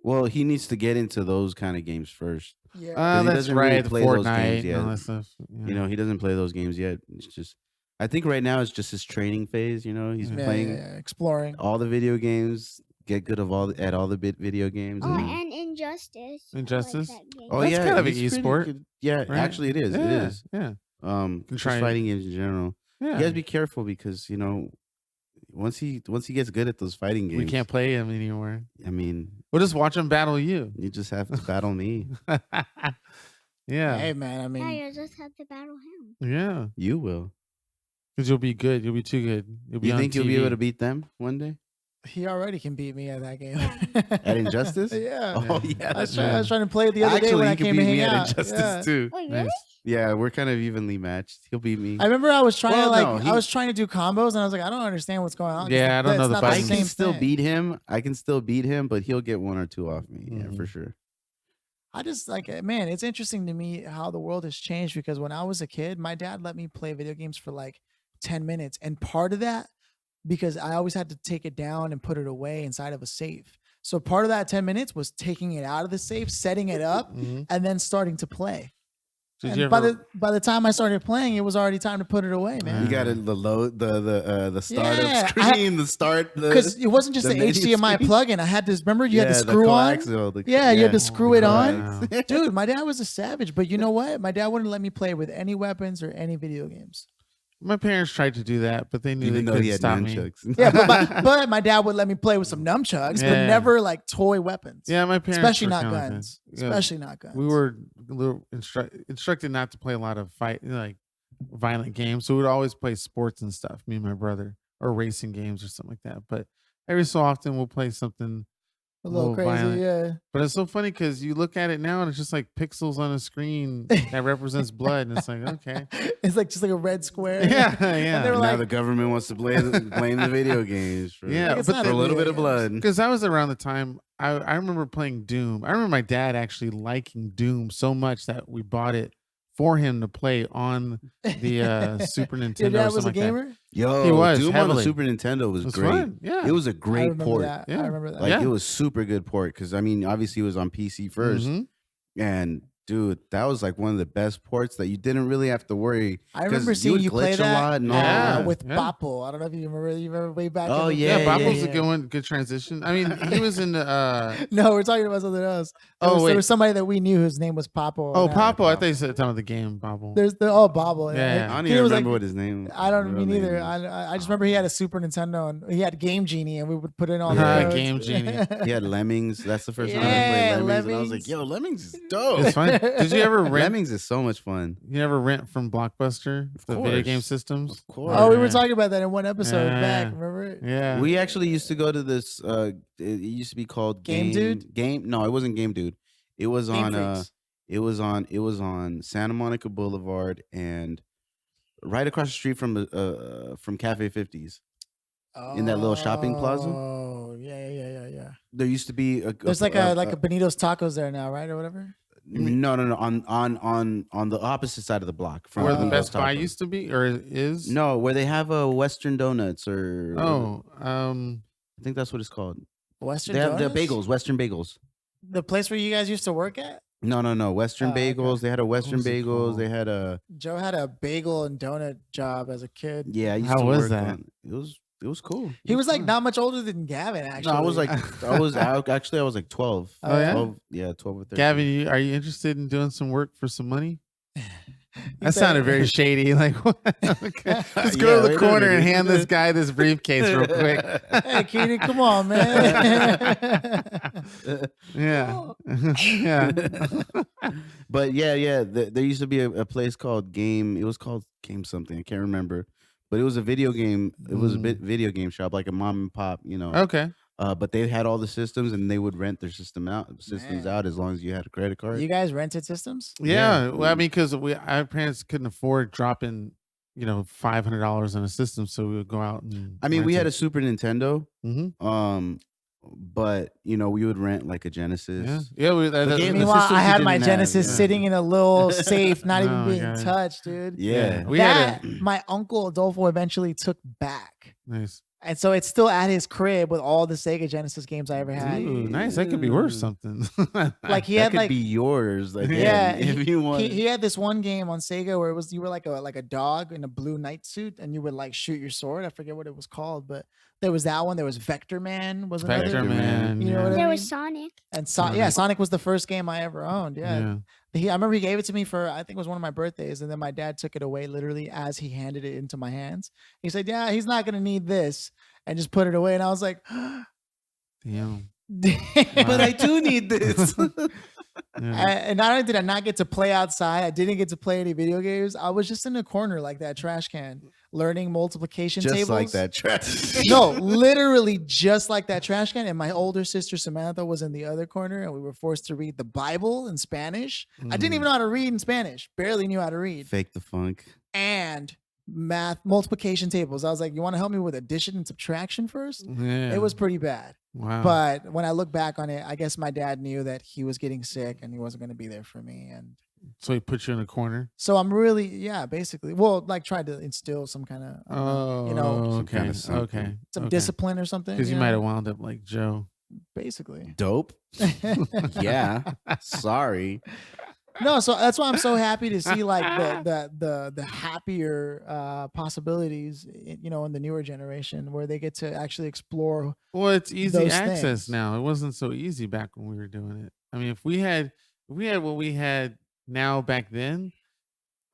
Well, he needs to get into those kind of games first. Yeah. 'Cause he That's doesn't really right. The play those Fortnite games and all yet. that stuff. Yeah. You know, he doesn't play those games yet. It's just, I think right now it's just his training phase. You know, he's playing exploring all the video games, get good at all the video games. Oh, and Injustice. Injustice? I like that game. Oh, That's yeah, kind of an he's pretty e-sport, good. Yeah, right? actually, it is. Yeah, It is. Yeah. Just try- fighting games in general. Yeah. You guys be careful because you know, once he gets good at those fighting games, We can't play him anymore. I mean, We'll just watch him battle you. you just have to battle me. Yeah. Hey man, I Yeah, mean, you just have to battle him. Yeah. You will. Because you'll be good. You'll be too good. You'll be You on think you'll be TV. able to beat them one day he already can beat me at that game. at Injustice? Yeah. Oh yeah, I was, that's trying, I right. was trying to play it the other day Actually, when he I could came beat to me hang at out. Injustice Yeah. too. Oh, really? Nice. Yeah, we're kind of evenly matched. He'll beat me. I remember I was trying Well, to no, he- I was trying to do combos and I was like, I don't understand what's going on. Yeah, I don't know It's the not I buttons. can same still thing. beat him. I can still beat him, but he'll get one or two off me. Yeah, for Mhm. sure. I just like, man, it's interesting to me how the world has changed because when I was a kid, my dad let me play video games for like 10 minutes. And part of that, because I always had to take it down and put it away inside of a safe. So part of that 10 minutes was taking it out of the safe, setting it up, Mhm. and then starting to play. Did And you by ever? the time I started playing, it was already time to put it away, You man. got the load the startup Yeah, screen, the start Because it wasn't just the the menu HDMI screen. plug-in. I had this. Remember, you had Yeah, to screw on. coaxial, the- Yeah, you had to screw it on. Wow. Dude, my dad was a savage, but you know what? My dad wouldn't let me play with any weapons or any video games. My parents tried to do that, but they knew Even they though couldn't he had stop me. nunchucks. Yeah, but my dad would let me play with some nunchucks, but Yeah. never like toy weapons. Yeah, my parents. especially were not kinda like guns. that. Yeah. Especially not guns. We were instructed not to play a lot of violent games, so we'd always play sports and stuff. Me and my brother, or racing games or something like that. But every so often we'll play something a little crazy. violent. Yeah. But it's so funny because you look at it now and it's just like pixels on a screen that represents blood, and it's like, okay, It's like just like a red square. yeah, And yeah. they were now like, the government wants to blame the video games for, Yeah, Like, it's but not for a little video bit of games. blood. Because that was around the time I remember playing Doom. I remember my dad actually liking Doom so much that we bought it for him to play on the Super Nintendo. your or dad was a something like that. gamer? Yo, He was, Doom on heavily. the Super Nintendo was It was great. fun, yeah. It was a I great remember port. that. Yeah. I remember that. Like Yeah. it was super good port because I mean obviously it was on PC 1st, Mhm. and dude, that was like one of the best ports that you didn't really have to worry. I remember 'cause seeing would you play glitch a that lot and all Yeah. that. with yeah. Bopple. I don't know if you remember way back. Oh, in the yeah, Yeah, day. Bopple's a good one, good transition. I mean, he was in the No, we're talking about something else. Oh, wait. There was somebody that we knew whose name was Popple. oh, and Popple. I thought you said talking about the game Popple. There's the Bobble. Yeah. I don't He even was remember like- what his name. I don't real mean name either. is. I just remember he had a Super Nintendo and he had Game Genie and we would put in all Yeah. the codes. Game Genie. He had Lemmings. That's the first time I Yeah, played Lemmings, and I was Lemmings. like, "Yo, Lemmings is dope." It's fun. Did you ever rent? Lemmings is so much fun. You ever rent from Blockbuster the video game course. systems? Of course. Oh, we were Yeah. talking about that in one episode Yeah. back. Remember it? Yeah. We actually used to go to this. It used to be called Game Dude? Game. No, it wasn't Game Dude. It was Game on. Freaks. It was on Santa Monica Boulevard and right across the street from Cafe 50s. In that little shopping plaza? Oh, yeah. There used to be There's like a Benito's Tacos there now, right, or whatever. no on the opposite side of the block from Where the Benito's Best Buy Tacos. used to be, or is? No, where they have a Western Donuts or Oh, I think that's what it's called. Western They have the Donuts? bagels, Western bagels. The place where you guys used to work at? No. Western Okay. bagels. They had a Western was it bagels. called? They had a Joe had a bagel and donut job as a kid. yeah. I used How to was work that? on it was cool. He was like fun. not much older than Gavin, actually. No, I was like actually I was like 12. Oh, yeah? 12, yeah, 12 or 13. Gavin, are you interested in doing some work for some money? That said- sounded very shady. Like, what? Okay. Let's go Yeah, to the wait a corner and minute. hand this guy this briefcase real quick. Hey, Keenan, come on, man. Yeah. Yeah. But yeah. There used to be a place called Game. It was called Game something. I can't remember. But it was a video game. It was a video game shop, like a mom and pop, Okay. But they had all the systems, and they would rent their systems Man. out as long as you had a credit card. You guys rented systems? Yeah. Well, I mean, because our parents couldn't afford dropping, $500 on a system, so we would go out and. I mean, we had a Super Nintendo. Mm-hmm. But we would rent like a Genesis. Yeah. game- Meanwhile, systems I you had my didn't have, Genesis yeah. sitting in a little safe, not even Oh, being God. touched, dude. Yeah. We had That my uncle Adolfo eventually took back. nice. And so it's still at his crib with all the Sega Genesis games I ever had. Ooh, nice. That could be worth something. Like he that had could like be yours. Like, Yeah, if you want. he had this one game on Sega where it was you were like a dog in a blue night suit and you would like shoot your sword. I forget what it was called, but there was that one. There was Vector Man was another. Vector Man. You know yeah. what I There mean? was Sonic. And Sonic. Sonic was the first game I ever owned. Yeah. Yeah. I remember he gave it to me for I think it was one of my birthdays, and then my dad took it away literally as he handed it into my hands. He said, "Yeah, he's not gonna need this," and just put it away. And I was like, Damn. But I do need this. Yeah. And not only did I not get to play outside, I didn't get to play any video games. I was just in a corner like that trash can, learning multiplication Just tables. like that trash. No, literally just like that trash can. And my older sister Samantha was in the other corner, and we were forced to read the Bible in Spanish. I didn't even know how to read in Spanish. Barely knew how to read. Fake the funk. And math multiplication tables. I was like, you want to help me with addition and subtraction first? Yeah. It was pretty bad. Wow. But when I look back on it, I guess my dad knew that he was getting sick and he wasn't going to be there for me. And so he put you in a corner. so I'm really, basically, well, like tried to instill some kind of, Oh, some okay. kind of something. Okay. some discipline or something. Because you might have wound up like Joe. basically. Dope. Yeah. Sorry. No, so that's why I'm so happy to see like the happier possibilities, in the newer generation where they get to actually explore. Well, it's easy those access things. now. It wasn't so easy back when we were doing it. I mean, if we had what we had now back then,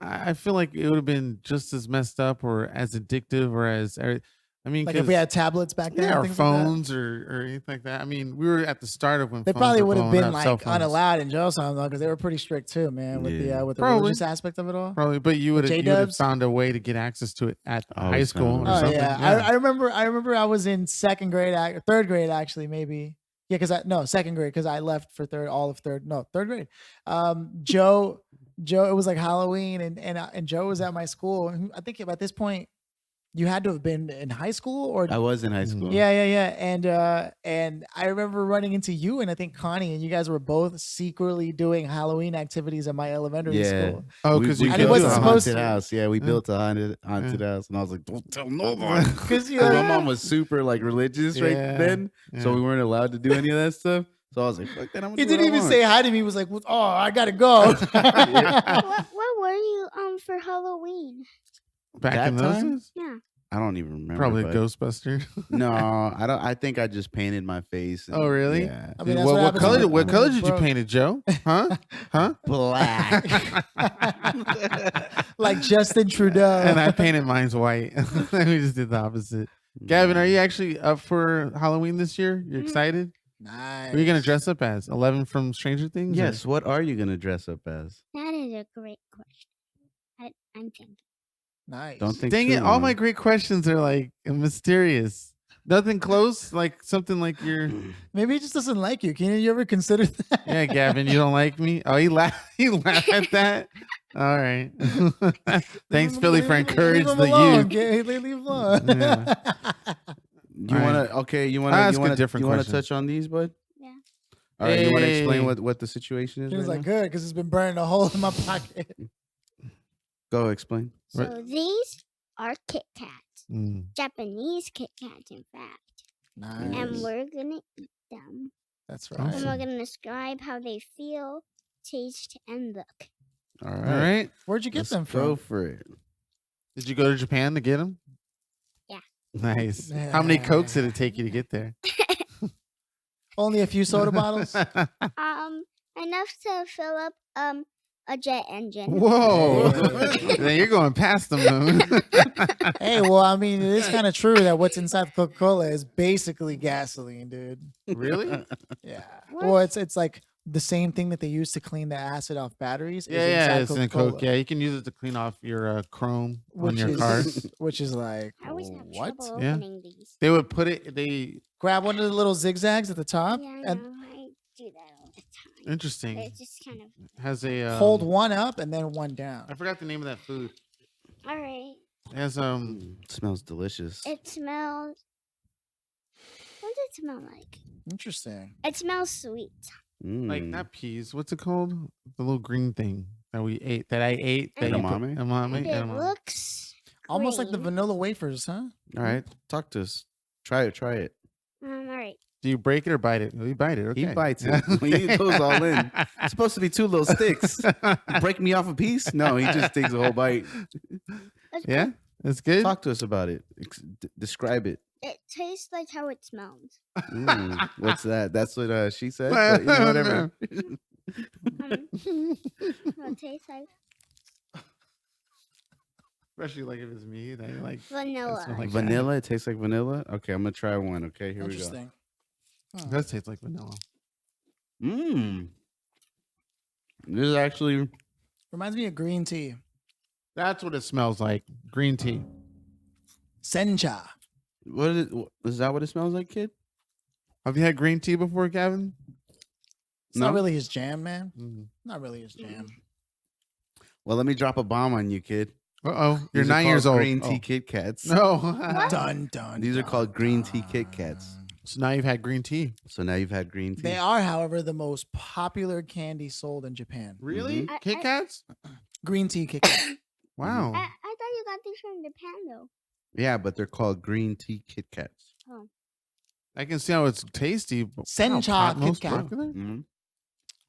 I feel like it would have been just as messed up or as addictive or as I mean, Like if we had tablets back then, yeah, and or things like that. phones or anything like that. I mean, we were at the start of when They phones probably were would have blowing been up, cell like phones. unallowed in jail something though, because they were pretty strict too, man, with Yeah. the with the Probably. religious aspect of it all. Probably, but you would have J-dubs? found a way to get access to it at high Always school found or a way. Oh something. yeah, I remember I was in second grade, third grade actually maybe. Yeah, second grade because I left for third grade. Joe, it was like Halloween and Joe was at my school. And I think at this point you had to have been in high school or I was in high school. yeah. And I remember running into you and I think Connie, and you guys were both secretly doing Halloween activities at my elementary Yeah. school. Oh, We- because we you And could it built do wasn't a it. supposed haunted to. house. Yeah, we built a haunted house, and I was like, "Don't tell nobody." Because My mom was super like religious right Yeah. then, so Yeah. we weren't allowed to do any of that stuff. So I was like, "Fuck that!" I'm gonna he do didn't what I even want. say hi to me. He was like, "Oh, I gotta go." What were you for Halloween? Back That in those time? days? Yeah. I don't even remember. Probably a but- Ghostbuster. No, I don't. I think I just painted my face. Oh, really? Yeah. I mean, that's what what happens color? when- What when color you did you broke. paint it, Joe? Huh? Huh? Black. Like Justin Trudeau. And I painted mine's white. We just did the opposite. Gavin, are you actually up for Halloween this year? You Mhm. excited? Nice. Who are you gonna dress up as? 11 from Stranger Things? or- Yes. What are you gonna dress up as? That is a great question. I'm thinking. Nice. Don't think. Dang too it! All long. my great questions are like mysterious. Nothing close, like something like you're. Maybe he just doesn't like you. Can you ever consider that? Yeah, Gavin, you don't like me. Oh, he laughed. He laughed at that. All right. Thanks, Philly, for encouraging the youth. Leave him alone. Yeah. You All want right. to? Okay. You I'll want to? ask You a want to? different You want to question. touch on these, bud? Yeah. All right. You want to explain Hey. what the situation is? He was right like, now? good, because it's been burning a hole in my pocket. Go explain. Right. So these are Kit Kats. Mm. Japanese Kit Kats, in fact. Nice. And we're gonna eat them. That's And right. Awesome. we're gonna describe how they feel taste, and look. All All right. right. Where'd you get Let's them go from? for it. Did you go to Japan to get them? Yeah. Nice. How many Cokes did it take you to get there? Only a few soda bottles. Enough to fill up a jet engine. Whoa. Hey. Then you're going past the moon. Hey, well, I mean, it is kind of true that what's inside Coca-Cola is basically gasoline, dude. Really? Yeah. What? Well, it's like the same thing that they use to clean the acid off batteries. is Yeah, inside it's in Coca-Cola, Coke. Yeah, you can use it to clean off your chrome on which your is car. which is like I always have what? trouble Yeah. opening these. They would put it. They Grab one of the little zigzags at the top Yeah, I and know. I do that all the time. interesting. It just kind of. Has a hold one up and then one down. I forgot the name of that food. All right. It has Smells delicious. It smells. What does it smell like? Interesting. It smells sweet. like not peas. What's it called? The little green thing that we ate. That I ate. That you put- Edamame? Edamame. And it Edamame. looks Almost like the green. vanilla wafers, huh? All right. Talk to us. Try it. All right. Do you break it or bite it? We bite it. Okay. He bites it. He goes all in. It's supposed to be 2 little sticks. Break me off a piece? No, he just takes a whole bite. It's Yeah, it's good. Talk to us about it. Describe it. It tastes like how it smells. What's that? That's what she said. But, you know, whatever. It tastes like Especially like if it's me, then like vanilla. smell like that. Vanilla. It tastes like vanilla. Okay, I'm gonna try one. Okay, here we go. Interesting. It does taste like vanilla. Mmm. This is actually Reminds me of green tea. That's what it smells like. Green tea. Sencha. what is it? Is that what it smells like, kid? Have you had green tea before, Gavin? It's not No? really his jam, man. Mm. Not really his jam. Well, let me drop a bomb on you, kid. Uh-oh. You're These are 9 years called old. Green tea Oh. Kit Kats. No. Dun dun. These are dun, called green tea dun. Kit Kats. So now you've had green tea. So now you've had green tea. They are, however, the most popular candy sold in Japan. Really? Mhm. Kit Kats? Green tea Kit Kat. Wow. I thought you got these from Japan though. Yeah, but they're called green tea Kit Kats. Oh. I can see how it's tasty. But Sencha wow, Kit most Kat. popular? Mm-hmm.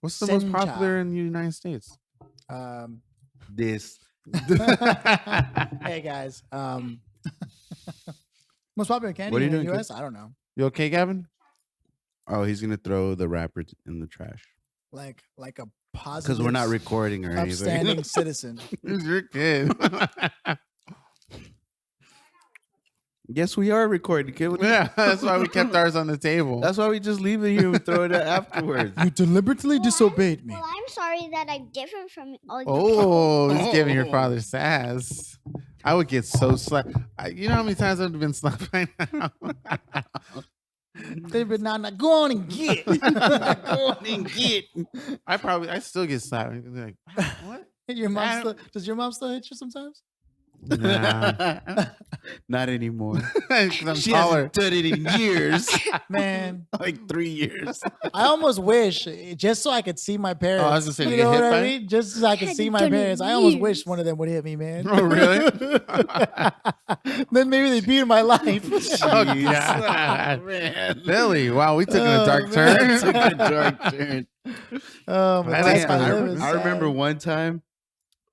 What's the most Sencha. popular in the United States? This. Hey guys. Most popular candy What are you in the doing, kid? US? I don't know. You okay, Gavin? Oh, he's gonna throw the wrapper in the trash Like a positive. because we're not recording or anything. upstanding citizen. Who's your kid? Yes, we are recording, kid. What do you- Yeah, that's why we kept ours on the table. That's why we just leave it here and throw it out afterwards. You deliberately disobeyed me. Well, I'm sorry that I'm different from all you. Oh, he's giving your Oh. father sass. I would get so slapped. You know how many times I've been slapped by now? They've been not go on and get. Go on and get. I still get slapped. I'd be like, what? Your mom Nah. still, does your mom still hit you sometimes? Nah, Not anymore. 'cause I'm She taller. hasn't done it in years. Man, Like 3 years. I almost wish just so I could see my parents. Oh, I was gonna say, you you get know hit what by I it? mean? Just so I could Hadn't see my done it in parents. I almost years. wish one of them would hit me, man. Oh, really? Then maybe they'd be in my life. Oh, God. man. Billy, wow, we took a dark man. turn. Took a dark turn. Oh, my I God. like Damn, my I, living I remember sad. one time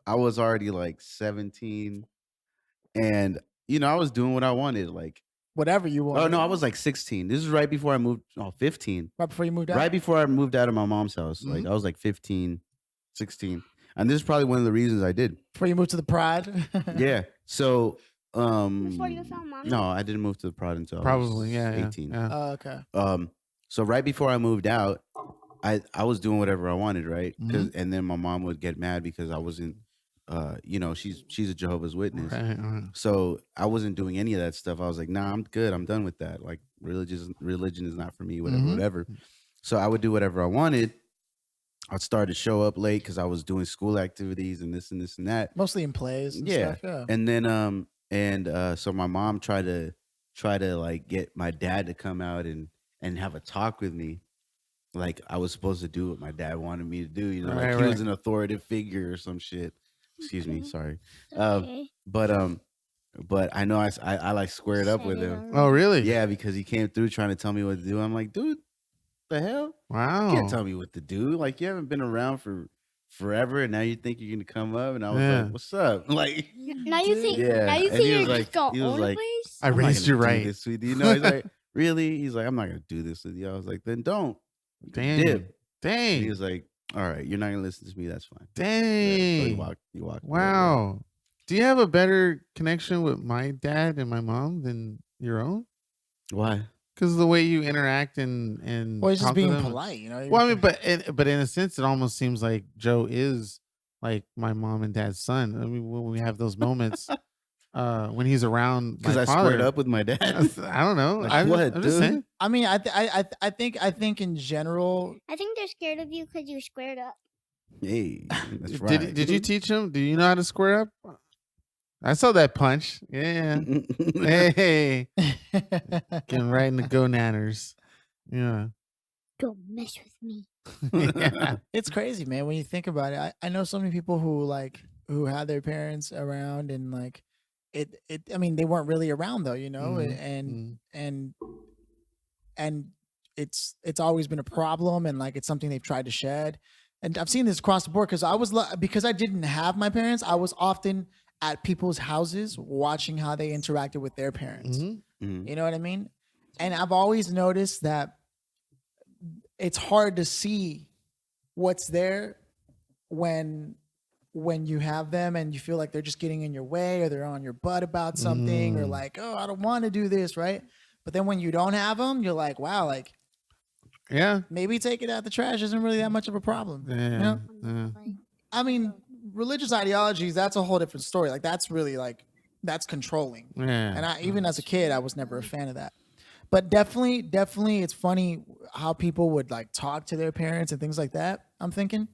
I was already like 17 and I was doing what I wanted. Like, Whatever you want. oh no, I was like 16. This is right before I moved. Oh, 15. right before you moved out. Right before I moved out of my mom's house. Like I was like 15, 16. And this is probably one of the reasons I did. Before you moved to the Pride. Yeah. So Before you found mommy. no, I didn't move to the prod until I was Probably, yeah. 18. Yeah. Oh, okay. So right before I moved out, I was doing whatever I wanted, right? Mhm. And then my mom would get mad because I wasn't she's a Jehovah's Witness. Right. So I wasn't doing any of that stuff. I was like, nah, I'm good. I'm done with that. Like religion is not for me, whatever, Mhm. whatever. So I would do whatever I wanted. I'd start to show up late because I was doing school activities and this and this and that. Mostly in plays. And Yeah. Stuff. Yeah. And then so my mom tried to like get my dad to come out and have a talk with me. Like I was supposed to do what my dad wanted me to do, like Right, he right. was an authoritative figure or some shit. Excuse me, Okay. sorry. Okay. But I know I like squared up with him. Oh, really? Yeah, because he came through trying to tell me what to do. I'm like, dude, the hell? Wow. You can't tell me what to do. Like, you haven't been around for forever, and now you think you're gonna come up, and I was like, "What's up?" Like, Now you think yeah. now you And think he was you're like, just gonna he was own a like, place? I I'm not raised gonna you do right. this with you. No, he's like, really? He's like, I'm not gonna do this with you. I was like, then don't. Dang. Dip. And he Dang. was like, all right, you're not gonna listen to me. That's fine. So Dang. he walked. away. Wow. Do you have a better connection with my dad and my mom than your own? Why? Because of the way you interact and Well, he's just talk to being them. polite, you know. Well, I mean, but in a sense, it almost seems like Joe is like my mom and dad's son. I mean, when we have those moments, when he's around, Because my I father, squared up with my dad. I don't know. Like, I'm what, just dude? saying. I mean, I think in general, I think they're scared of you because you squared up. Hey, that's right. Did you teach him? Do you know how to square up? I saw that punch. Yeah. Hey, getting right in the go-nanners. Yeah. Don't mess with me. Yeah. it's crazy, man. When you think about it, I know so many people who had their parents around, and like it. I mean, they weren't really around though, you know, and it's always been a problem, and like it's something they've tried to shed. And I've seen this across the board because I didn't have my parents. I was often at people's houses watching how they interacted with their parents. Mhm. You know what I mean? And I've always noticed that it's hard to see what's there when you have them and you feel like they're just getting in your way or they're on your butt about something or like, oh, I don't want to do this, right? But then when you don't have them, you're like, wow, like, Yeah. maybe take it out the trash isn't really that much of a problem. Yeah. You know? Yeah. I mean, religious ideologies, that's a whole different story. Like that's really like, that's controlling. Yeah. And even as a kid, I was never a fan of that. But definitely, it's funny how people would like talk to their parents and things like that. I'm thinking,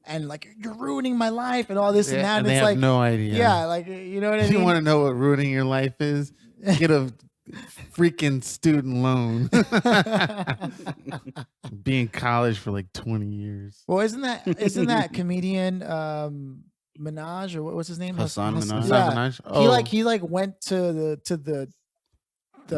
and like you're ruining my life and all this and that. And And they it's have like, no idea. yeah, like you know what I If you mean. want to know what ruining your life is, get a freaking student loan. Be in college for like 20 years. Well, isn't that comedian Minaj or what's his name? Hassan Minaj? Yeah. Minaj? He went to the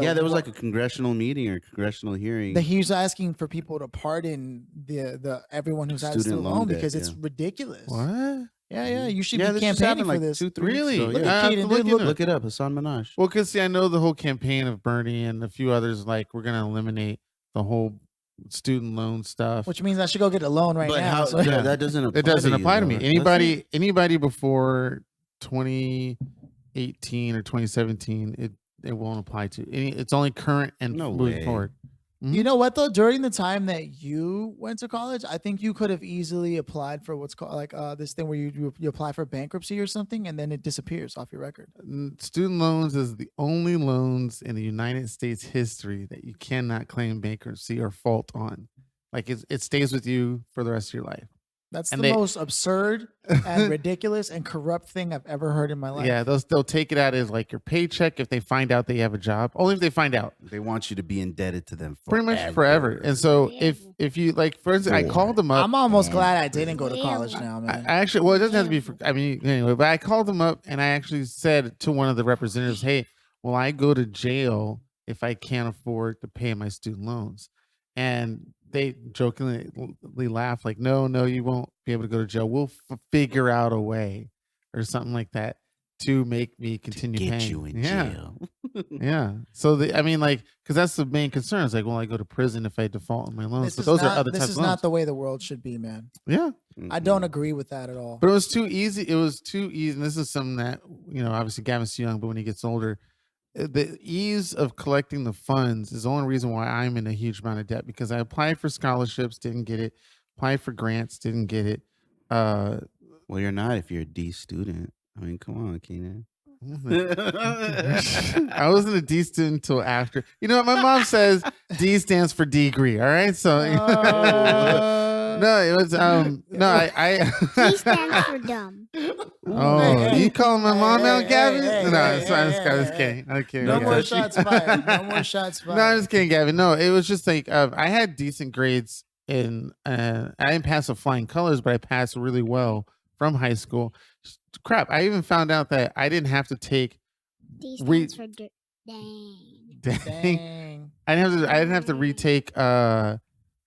Yeah, there was like a congressional meeting or congressional hearing. that he was asking for people to pardon the everyone who's had a student loan debt, because it's yeah. ridiculous. What? Yeah, you should Yeah, be this just campaigning happened for like this. 2-3 weeks Really? ago, Look yeah. at Keaton, look dude, into it. Look it up, Hassan Minaj. Well, because see, I know the whole campaign of Bernie and a few others, like, we're going to eliminate the whole student loan stuff. Which means I should go get a loan right But now. how so- Yeah. that doesn't apply It doesn't to you, apply to though, me. does it? Anybody before 2018 or 2017, it won't apply to. It's only current and No moving way. forward. You know what though? During the time that you went to college, I think you could have easily applied for what's called like this thing where you apply for bankruptcy or something, and then it disappears off your record. Student loans is the only loans in the United States history that you cannot claim bankruptcy or fault on. Like it stays with you for the rest of your life. That's And the they- most absurd and ridiculous and corrupt thing I've ever heard in my life. Yeah, they'll take it out as like your paycheck if they find out that you have a job. Only if they find out. They want you to be indebted to them Pretty much forever. And so if you like, for instance, I called them up. I'm almost glad I didn't go to college now, I man. actually, well, it doesn't have to be for, I mean, anyway, but I called them up and I actually said to one of the representatives, hey, will I go to jail if I can't afford to pay my student loans? And they jokingly laugh like, no, you won't be able to go to jail. We'll figure out a way or something like that to make me continue get paying. you in Yeah. jail. Yeah. So I mean, like, because that's the main concern. It's like, will I go to prison if I default on my loans? But those are other types This of is loans. not the way the world should be, man. Yeah. I don't agree with that at all. But it was too easy. It was too easy. And this is something that, obviously Gavin's too young, but when he gets older, the ease of collecting the funds is the only reason why I'm in a huge amount of debt, because I applied for scholarships, didn't get it. Applied for grants, didn't get it. Well, you're not if you're a D student. I mean, come on, Keenan. I wasn't a D student until after. You know what? My mom says D stands for degree. All right. So no, it was I He stands for dumb. Oh, you calling my mom out, Gavin? hey, No, hey, it's fine. hey, I'm just hey, kidding. I'm kidding. No I got more you. shots fired. No more shots fired. No, I'm just kidding, Gavin. No, it was just like I had decent grades in. I didn't pass with flying colors, but I passed really well from high school. Crap! I even found out that I didn't have to take. D stands for dang. Dang. Dang. I didn't have to retake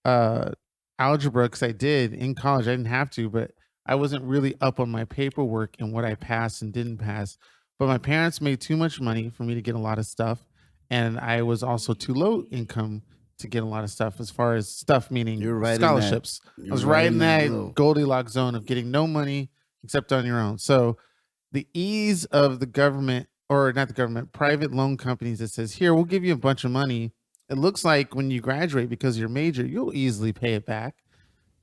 uh, algebra because I did in college. I didn't have to, but I wasn't really up on my paperwork and what I passed and didn't pass. But my parents made too much money for me to get a lot of stuff, and I was also too low income to get a lot of stuff. As far as stuff meaning You're right in that- scholarships, I you're was right right in in that that middle. Goldilocks zone of getting no money except on your own. So the ease of the government, or not the government, private loan companies that says, here, we'll give you a bunch of money. It looks like when you graduate because of your major, you'll easily pay it back.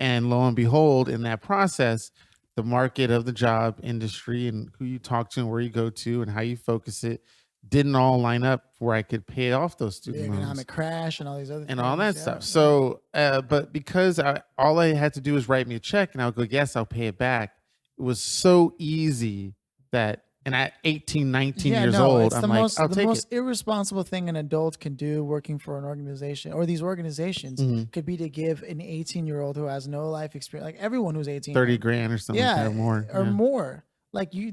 And lo and behold, in that process, the market of the job industry and who you talk to and where you go to and how you focus it didn't all line up where I could pay off those The student loans economic crash and all these other and all that things, stuff. yeah. So, but because all I had to do was write me a check and I would go, yes, I'll pay it back. It was so easy that, and at 18, 19 years old, it's I'm the like, most, I'll the take most it. irresponsible thing an adult can do working for an organization, or these organizations Mhm. could be to give an 18-year-old who has no life experience, like everyone who's 18, 30 grand or something like that, or more. or Yeah. more. Like you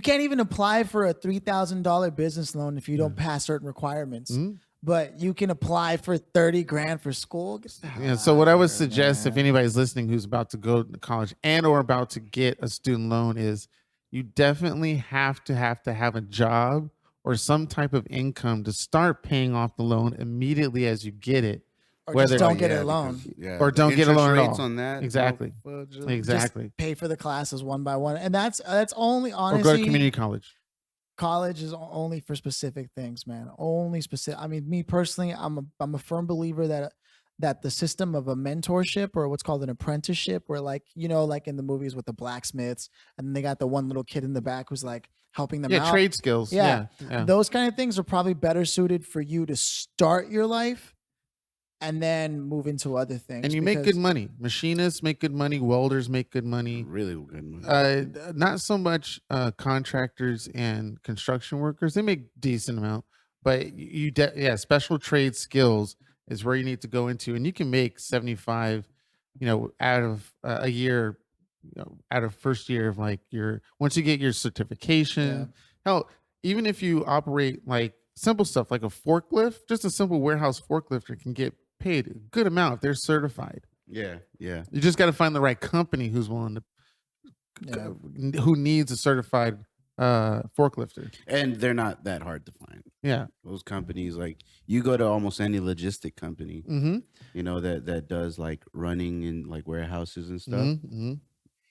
can't even apply for a $3,000 business loan if you don't pass certain requirements. Mhm. But you can apply for 30 grand for school. Get the hell Yeah, out so of what I would here, suggest if man. anybody's listening who's about to go to college and or about to get a student loan is you definitely have to have a job or some type of income to start paying off the loan immediately as you get it. Or whether- just don't Oh, get yeah, a loan. because, yeah, Or the don't get a interest loan at rates all. on that. Exactly. Oh, fudge. Exactly. Just pay for the classes one by one, and that's only Or honestly. go to community college. College is only for specific things, man. Only specific. I mean, me personally, I'm a firm believer that the system of a mentorship, or what's called an apprenticeship, where like like in the movies with the blacksmiths, and then they got the one little kid in the back who's like helping them Yeah, out. trade skills. Yeah. Yeah. Those kind of things are probably better suited for you to start your life and then move into other things. And you make good because- money. Machinists make good money. Welders make good money. Really good. Not so much contractors and construction workers. They make decent amount, but special trade skills is where you need to go into, and you can make 75, out of a year, out of first year of like once you get your certification. Hell, even if you operate like simple stuff like a forklift, just a simple warehouse forklifter can get paid a good amount if they're certified. Yeah. You just got to find the right company who's willing to, who needs a certified forklifter. And they're not that hard to find. Yeah. Those companies, like you go to almost any logistic company, Mm-hmm. that does like running in like warehouses and stuff, Mm-hmm.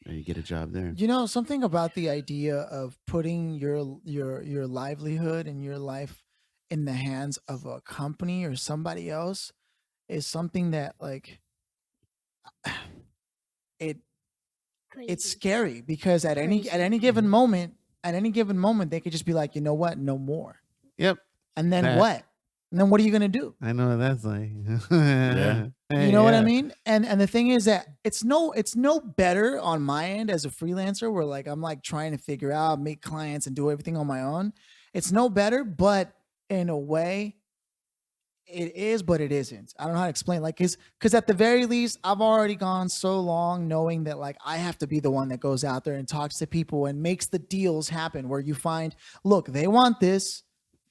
and you get a job there. Something about the idea of putting your livelihood and your life in the hands of a company or somebody else is something that like it's Crazy. scary, because at any given moment they could just be like, you know what, no more. Yep. And then That- what? And then what are you gonna do? I know what that's like. Yeah. You know what I mean? And the thing is that it's no better on my end as a freelancer, where like I'm like trying to figure out, make clients and do everything on my own. It's no better, but in a way it is, but it isn't. I don't know how to explain. Like, because at the very least, I've already gone so long knowing that like I have to be the one that goes out there and talks to people and makes the deals happen, where you find, look, they want this,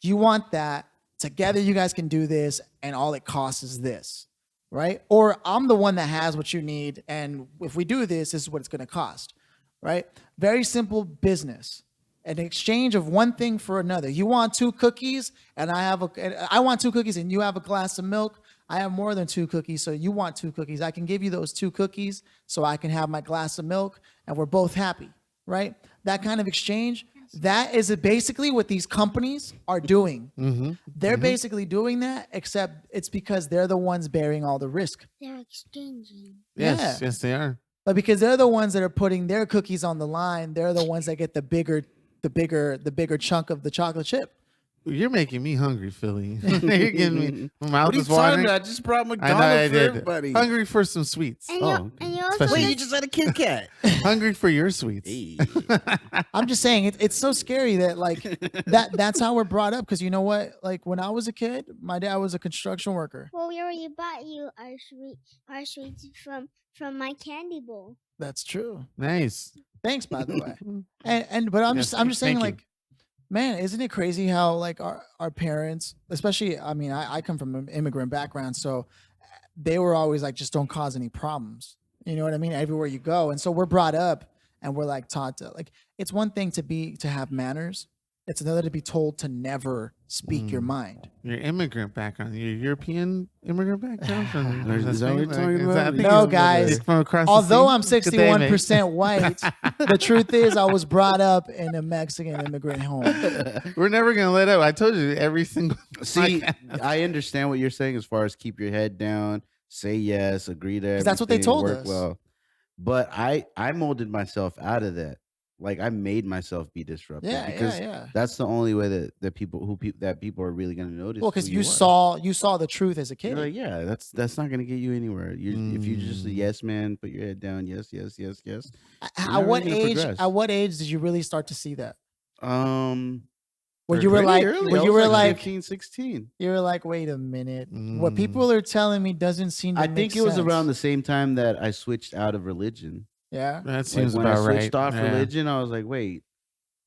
you want that, together you guys can do this, and all it costs is this, right? Or I'm the one that has what you need, and if we do this is what it's going to cost, right? Very simple business. An exchange of one thing for another. You want 2 cookies, and I want 2 cookies, and you have a glass of milk. I have more than 2 cookies, so you want 2 cookies. I can give you those 2 cookies so I can have my glass of milk, and we're both happy, right? That kind of exchange, that is basically what these companies are doing. Mm-hmm. They're basically doing that, except it's because they're the ones bearing all the risk. They're exchanging. Yes, yes, they are. But because they're the ones that are putting their cookies on the line, they're the ones that get the bigger chunk of the chocolate chip. You're making me hungry, Philly. You're getting me. My mouth What are you is talking watering. about? I just brought I know I McDonald's for did. everybody. Hungry for some sweets. And, Oh, you also especially- Wait, you get- just had a Kit Kat. Hungry for your sweets. Hey. I'm just saying it's so scary that like that's how we're brought up. Because you know what? Like when I was a kid, my dad was a construction worker. well, we already bought you our sweets from my candy bowl. That's true. Nice. Thanks, by the way. But I'm Yes, just saying, thank you. like, man, isn't it crazy how like our parents, especially, I mean, I come from an immigrant background, so they were always like, just don't cause any problems. You know what I mean? Everywhere you go. And so we're brought up and we're like taught to like, it's one thing to have manners. It's another to be told to never speak your mind. Your immigrant background, your European immigrant background. From, Is that what you're talking about? No, guys. From across Although I'm the sea? Good day, mate. 61% white, the truth is I was brought up in a Mexican immigrant home. We're never gonna let up. I told you every single. See, I understand what you're saying as far as keep your head down, say yes, agree to everything. That's what they told work us. well. But I molded myself out of that. Like I made myself be disruptive because that's the only way that people are really going to notice. Well, because you saw the truth as a kid. You're like, yeah, that's not going to get you anywhere. If you're just a yes man, put your head down, yes. At what age? At what age did you really start to see that? Where you were pretty like, early. where I you was were like 15, 16. You were like, wait a minute. What people are telling me doesn't seem to I make think it was sense. around the same time that I switched out of religion. Yeah, that seems when about I switched right. off religion, I was like, wait,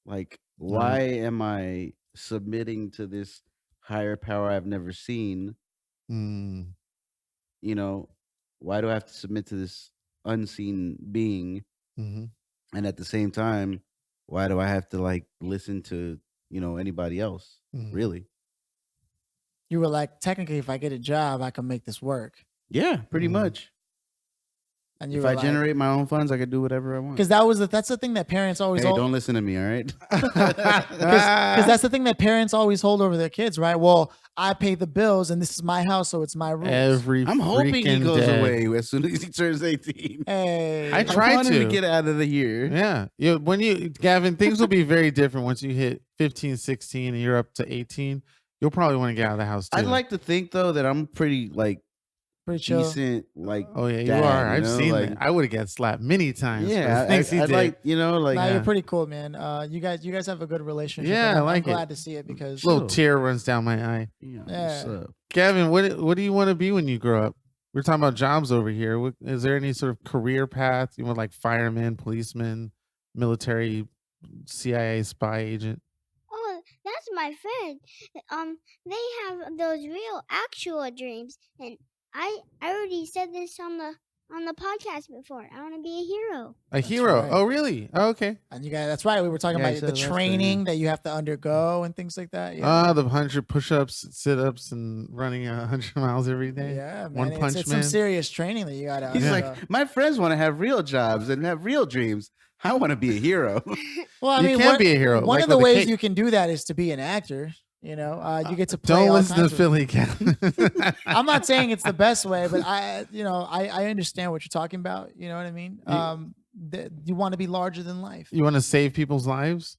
like, why am I submitting to this higher power I've never seen? You know, why do I have to submit to this unseen being? And at the same time, why do I have to like listen to, anybody else? Really? You were like, technically, if I get a job, I can make this work. Yeah, pretty much. And if I generate my own funds, I could do whatever I want. Because that's the thing that parents always. Hey, don't listen to me, all right? Because that's the thing that parents always hold over their kids, right? Well, I pay the bills, and this is my house, so it's my rules. I'm hoping he goes away as soon as he turns 18. Hey, I tried to get out of the year. Yeah, Gavin, things will be very different once you hit 15, 16, and you're up to 18. You'll probably want to get out of the house too. I'd like to think though that I'm pretty chill. Decent, like you dad, are. I've seen like, that. I would have got slapped many times. Yeah, I'd like you're pretty cool, man. You guys have a good relationship. Yeah, I like I'm glad to see it because a little tear runs down my eye. Yeah. Gavin, what do you want to be when you grow up? We're talking about jobs over here. Is there any sort of career path? You want like fireman, policeman, military, CIA spy agent? Oh, that's my friend. They have those real actual dreams, and I already said this on the podcast before. I want to be a hero. A hero? Right. Oh, really? Oh, okay. And you guys, that's right. We were talking about the training that you have to undergo and things like that. Yeah. The 100 push-ups, sit-ups, and running 100 miles every day. Yeah, man. One punch it's man. some serious training that you got to. He's like, my friends want to have real jobs and have real dreams. I want to be a hero. Well, I mean, you can be a hero. One of the ways you can do that is to be an actor. You get to play. Don't listen to Philly, Gavin. I'm not saying it's the best way, but I understand what you're talking about. You know what I mean? You want to be larger than life. You want to save people's lives?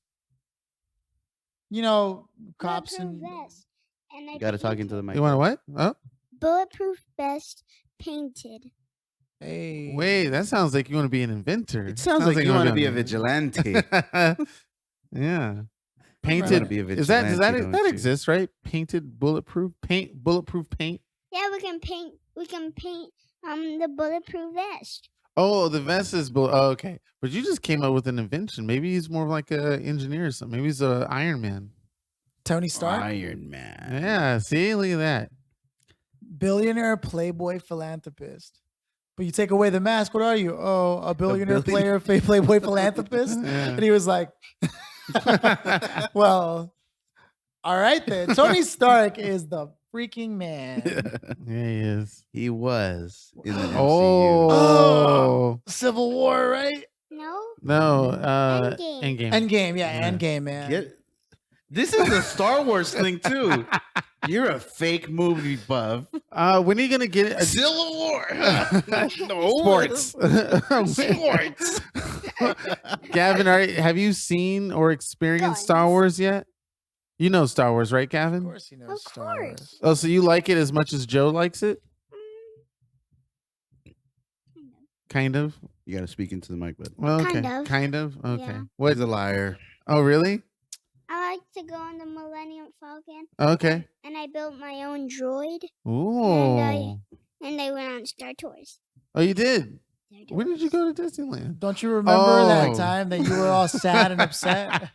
Cops and vest, you got to talk into the mic. You want to what? Oh, bulletproof vest painted. Hey, wait, that sounds like you want to be an inventor. It sounds like you want to be a vigilante. Yeah. Painted. Does that exist, right? Painted bulletproof paint. Yeah, we can paint the bulletproof vest. Oh, the vest is okay. But you just came up with an invention. Maybe he's more like an engineer or something. Maybe he's an Iron Man. Tony Stark. Iron Man. Yeah, see, look at that. Billionaire playboy philanthropist. But you take away the mask, what are you? Oh, a billionaire playboy philanthropist? Yeah. And he was like, well, all right then. Tony Stark is the freaking man. Yeah, he is. He was in the MCU. Oh, Civil War, right? No. Endgame. Endgame, yeah, Endgame, man. This is a Star Wars thing too. You're a fake movie buff. When are you gonna get it? Civil War. No sports. Gavin, have you seen or experienced Star Wars yet? You know Star Wars, right, Gavin? Of course he knows Star Wars. Oh, so you like it as much as Joe likes it? Kind of. You got to speak into the mic, bud. Well, okay. Kind of. Okay. Yeah. What's a liar? Oh, really? I like to go on the Millennium Falcon. Okay. And I built my own droid. Ooh. And I went on Star Tours. Oh, you did? When did you go to Disneyland? Don't you remember that time that you were all sad and upset?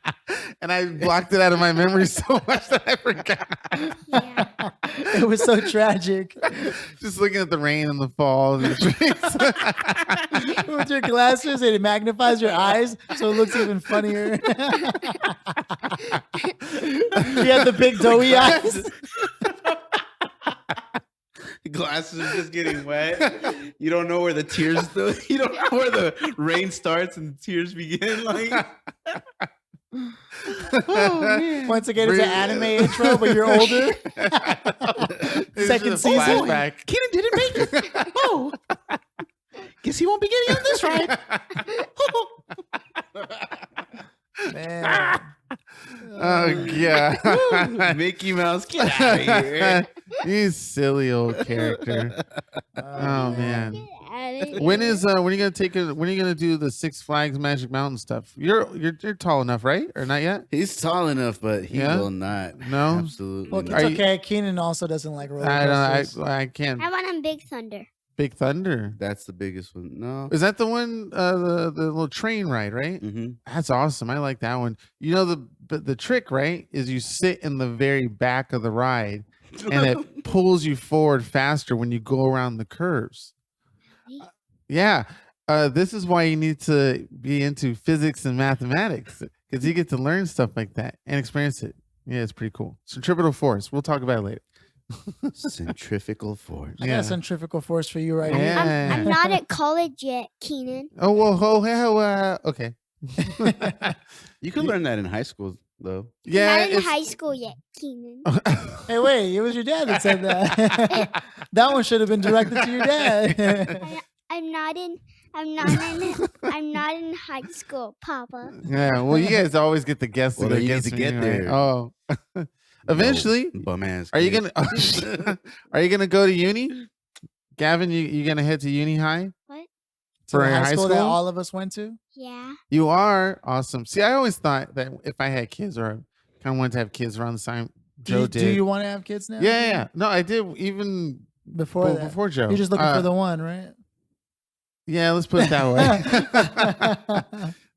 and I blocked it out of my memory so much that I forgot. Yeah. It was so tragic. Just looking at the rain and the fall and the trees. With your glasses, it magnifies your eyes, so it looks even funnier. You have the big doughy eyes. Glasses are just getting wet. You don't know where the tears though. You don't know where the rain starts and the tears begin. Like, Once again, it's an anime intro, but you're older. Second season. Flashback. Cianan didn't make it. Oh, guess he won't be getting on this ride. Man. Oh yeah, Mickey Mouse, get out of here. You silly old character. Oh man. Get When are you gonna take it? When are you gonna do the Six Flags Magic Mountain stuff? You're tall enough, right? Or not yet? He's tall enough, but he will not. No? Absolutely. Well, not. it's okay. Keenan also doesn't like roller coasters. I can't. I want on Big Thunder. Big Thunder. That's the biggest one. No. Is that the one? The little train ride, right? Mm-hmm. That's awesome. I like that one. You know the trick, right? Is you sit in the very back of the ride, and it pulls you forward faster when you go around the curves. Yeah. This is why you need to be into physics and mathematics, because you get to learn stuff like that and experience it. Yeah, it's pretty cool. Centripetal force. We'll talk about it later. Centrifugal force. I got a centrifugal force for you right here. Yeah. I'm not at college yet, Keenan. Oh well. Okay. You can learn that in high school, though. Yeah. I'm not in high school yet, Keenan. Hey, wait, it was your dad that said that. That one should have been directed to your dad. I'm not in high school, Papa. Yeah. Well, you guys always get the guests Well, to go you need against to me, get right? there. Oh. Eventually. Bum ass. Are you kid. gonna are you gonna go to uni? Gavin, you gonna head to uni high? What? For For high school that all of us went to? Yeah. You are awesome. See, I always thought that if I had kids, or I kind of wanted to have kids around the time Joe did. Do you want to have kids now? Yeah. No, I did even Before that. before Joe. You're just looking for the one, right? Yeah, let's put it that way.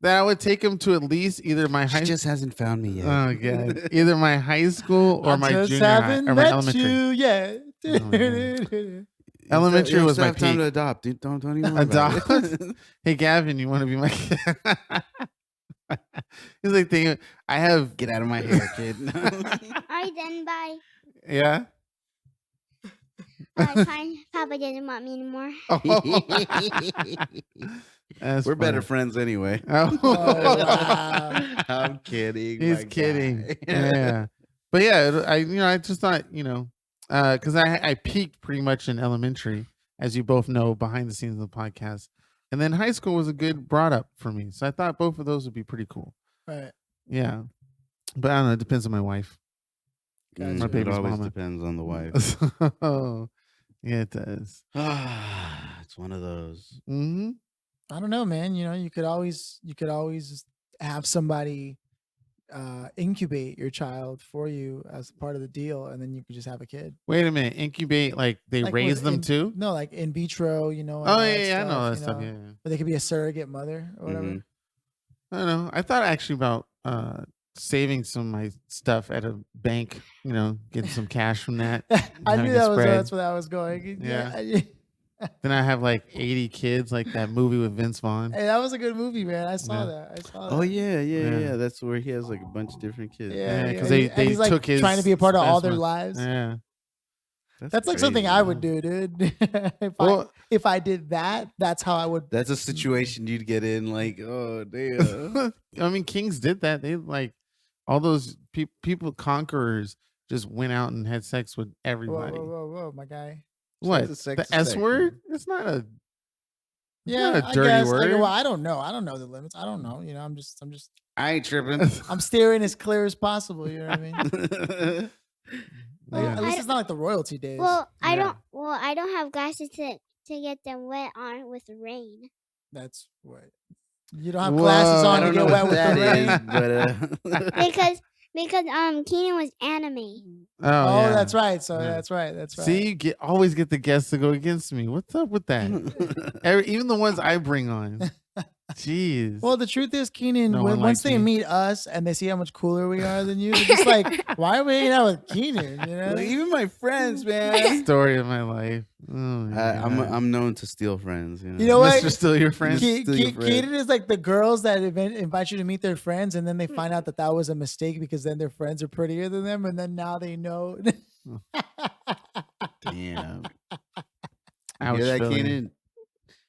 That I would take him to at least either my high. She just hasn't found me yet. Oh god, either my high school or my just junior high haven't or my met elementary. you yet. Elementary was my have time peak. to adopt. Dude. Don't even worry about Adopt. it. Hey Gavin, you want to be my kid? He's like thinking, I have. Get out of my hair, kid. All right, then, bye. Yeah. All right, fine. Papa doesn't want me anymore. That's We're better funny. friends anyway. Oh. wow. I'm kidding. He's my kidding. guy. Yeah. But yeah, I just thought, because I peaked pretty much in elementary, as you both know, behind the scenes of the podcast. And then high school was a good brought up for me. So I thought both of those would be pretty cool. Right. Yeah. But I don't know. It depends on my wife. Mm, My it baby's always mama. depends on the wife. Oh, yeah, it does. It's one of those. Mm-hmm. I don't know, man. You could always have somebody incubate your child for you as part of the deal, and then you could just have a kid. Wait a minute. Incubate, like they Like raise with them in- too? No, like in vitro, and Oh, all yeah, I know that you stuff. Yeah. But they could be a surrogate mother or whatever. Mhm. I don't know. I thought actually about saving some of my stuff at a bank, getting some cash from that. I having knew it that's spread. where that was going. Yeah. Then I have like 80 kids, like that movie with Vince Vaughn. Hey, that was a good movie, man. I saw Yeah. that. I saw that. Oh yeah. Yeah. That's where he has like a bunch of different kids. Yeah, 'cause and they he's like took his trying to be a part of all their specimen. lives. Yeah. That's like something crazy, I would man. do, dude. Well, if I did that, that's how I would. That's a situation you'd get in. Like, oh damn. I mean, Kings did that. They like all those people, conquerors, just went out and had sex with Whoa, everybody. whoa, my guy. What? Sex is sex The is S sex, word? It's not a. Yeah, not a I dirty guess. word. Well, I don't know. I don't know the limits. I don't know. I'm just. I ain't tripping. I'm steering as clear as possible. You know what I mean? Like, Yeah. At least it's not like the royalty days. I Yeah. don't have glasses to get them wet on with the rain. That's what. You don't have Whoa, glasses I on I to don't get know wet what with that the rain. is, but Because Keenan was anime. Oh, Oh, yeah. that's right. So Yeah. that's right. That's right. See, you always get the guests to go against me. What's up with that? Even the ones I bring on. Jeez. Well, the truth is, Keenan, No one once likes they me. meet us and they see how much cooler we are than you, they're just like, why are we hanging out with Keenan? You know? Like, even my friends, man. Story of my life. Oh my God. I'm known to steal friends. You know, You know what? Mr. Still your friend. Still your friend. Keenan is like the girls that invite you to meet their friends, and then they find out that was a mistake because then their friends are prettier than them, and then now they know. Damn. Ouch, Hear that, Philly. Keenan?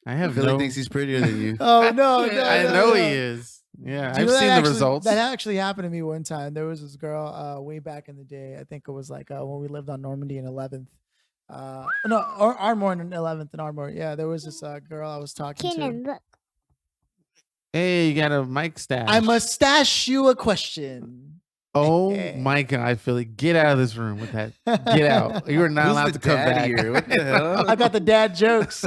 I have Philly no. thinks he's prettier than you. Oh no! I know he is. Yeah, Do you I've know seen that the actually- results. That actually happened to me one time. There was this girl way back in the day. I think it was like when we lived on Normandy in 11th. Ardmore in 11th and Ardmore. Yeah, there was this girl I was talking Kenan, to. look. Hey, you got a mic stash. I must stash you a question. Oh my God, Philly, get out of this room with that. Get out. You are not Who's allowed the to come dad back. here? What the hell? I got the dad jokes.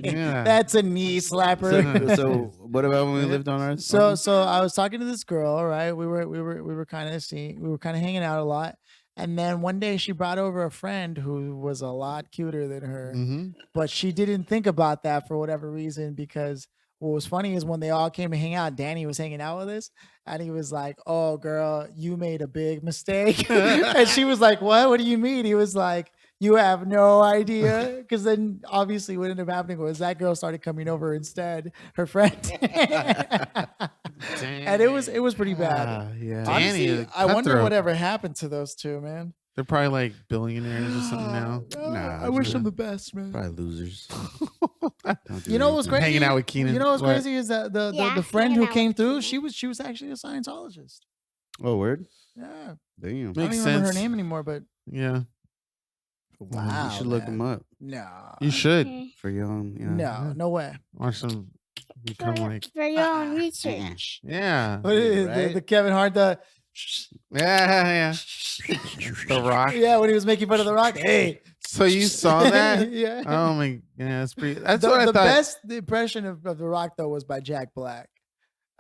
Yeah. That's a knee slapper. So what about when we lived on our? So I was talking to this girl, right? We were kind of hanging out a lot. And then one day she brought over a friend who was a lot cuter than her, but she didn't think about that for whatever reason, because what was funny is when they all came to hang out, Danny was hanging out with us and he was like, "Oh girl, you made a big mistake." And she was like, What do you mean? He was like, "You have no idea." Because then obviously what ended up happening was that girl started coming over instead, her friend. And it was pretty bad. Yeah. Danny, Honestly, a I wonder cutthroat. whatever happened to those two, man. They're probably like billionaires or something now. Nah, I wish dude. them the best, man. Probably losers. Don't do You know what's anything. crazy? Hanging out with Keenan. You know what's What? crazy is that the Yeah, friend hanging who out came with through, Keenan. she was actually a Scientologist. Oh, word. Yeah, Damn. I don't Makes even remember her sense. name anymore, but Yeah, You should look man. him up No, you should Okay. for your own. You know. no way. watch them become like. For your own research. Yeah, What is right? the Kevin Hart yeah. The Rock. yeah, when he was making fun of the Rock. Hey, So you saw that? yeah. Oh my, yeah, that's pretty. That's the, what I the thought. best impression of the Rock though was by Jack Black.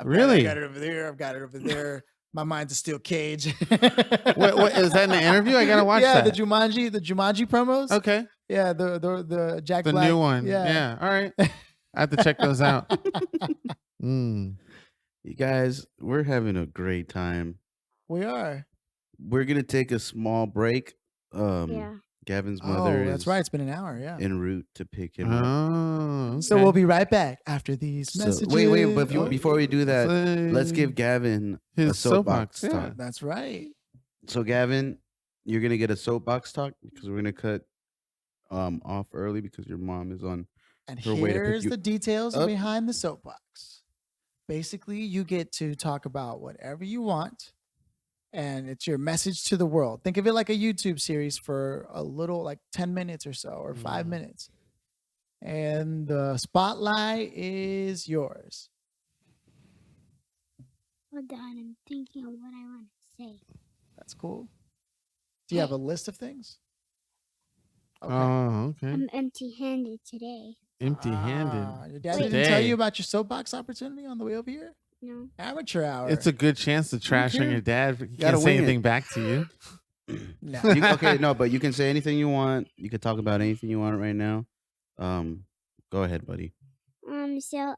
Really? I got it over there. I've got it over there. My mind's a steel cage. What is that in the interview? I gotta watch yeah, that. the Jumanji promos. Okay, Yeah, the Jack the Black. new one. Yeah. All right, I have to check those out. Mm. You guys, we're having a great time. We are. We're gonna take a small break. Yeah. Gavin's Oh, mother that's is right. It's been an hour. Yeah. en route to pick him up. Oh, So we'll be right back after these So, messages. wait, but Oh, before we do that, let's Say give Gavin a his soapbox soapbox, yeah. talk. That's right. So Gavin, you're gonna get a soapbox talk because we're gonna cut off early because your mom is on. And her way to pick here's you the details up. behind the soapbox. Basically, you get to talk about whatever you want, and it's your message to the world. Think of it like a YouTube series for a little, like 10 minutes or so, or 5 minutes. And the spotlight is yours. Hold on, I'm thinking of what I want to say. That's cool. Do you have a list of things? Okay. Oh, okay. I'm empty-handed today. Empty-handed. Your dad Wait. didn't tell Today. you about your soapbox opportunity on the way over here? No. Amateur hour. It's a good chance to trash on care? your dad. He Gotta can't say wing it. anything back to you. No. Okay, no, but you can say anything you want. You can talk about anything you want right now. Go ahead, buddy. So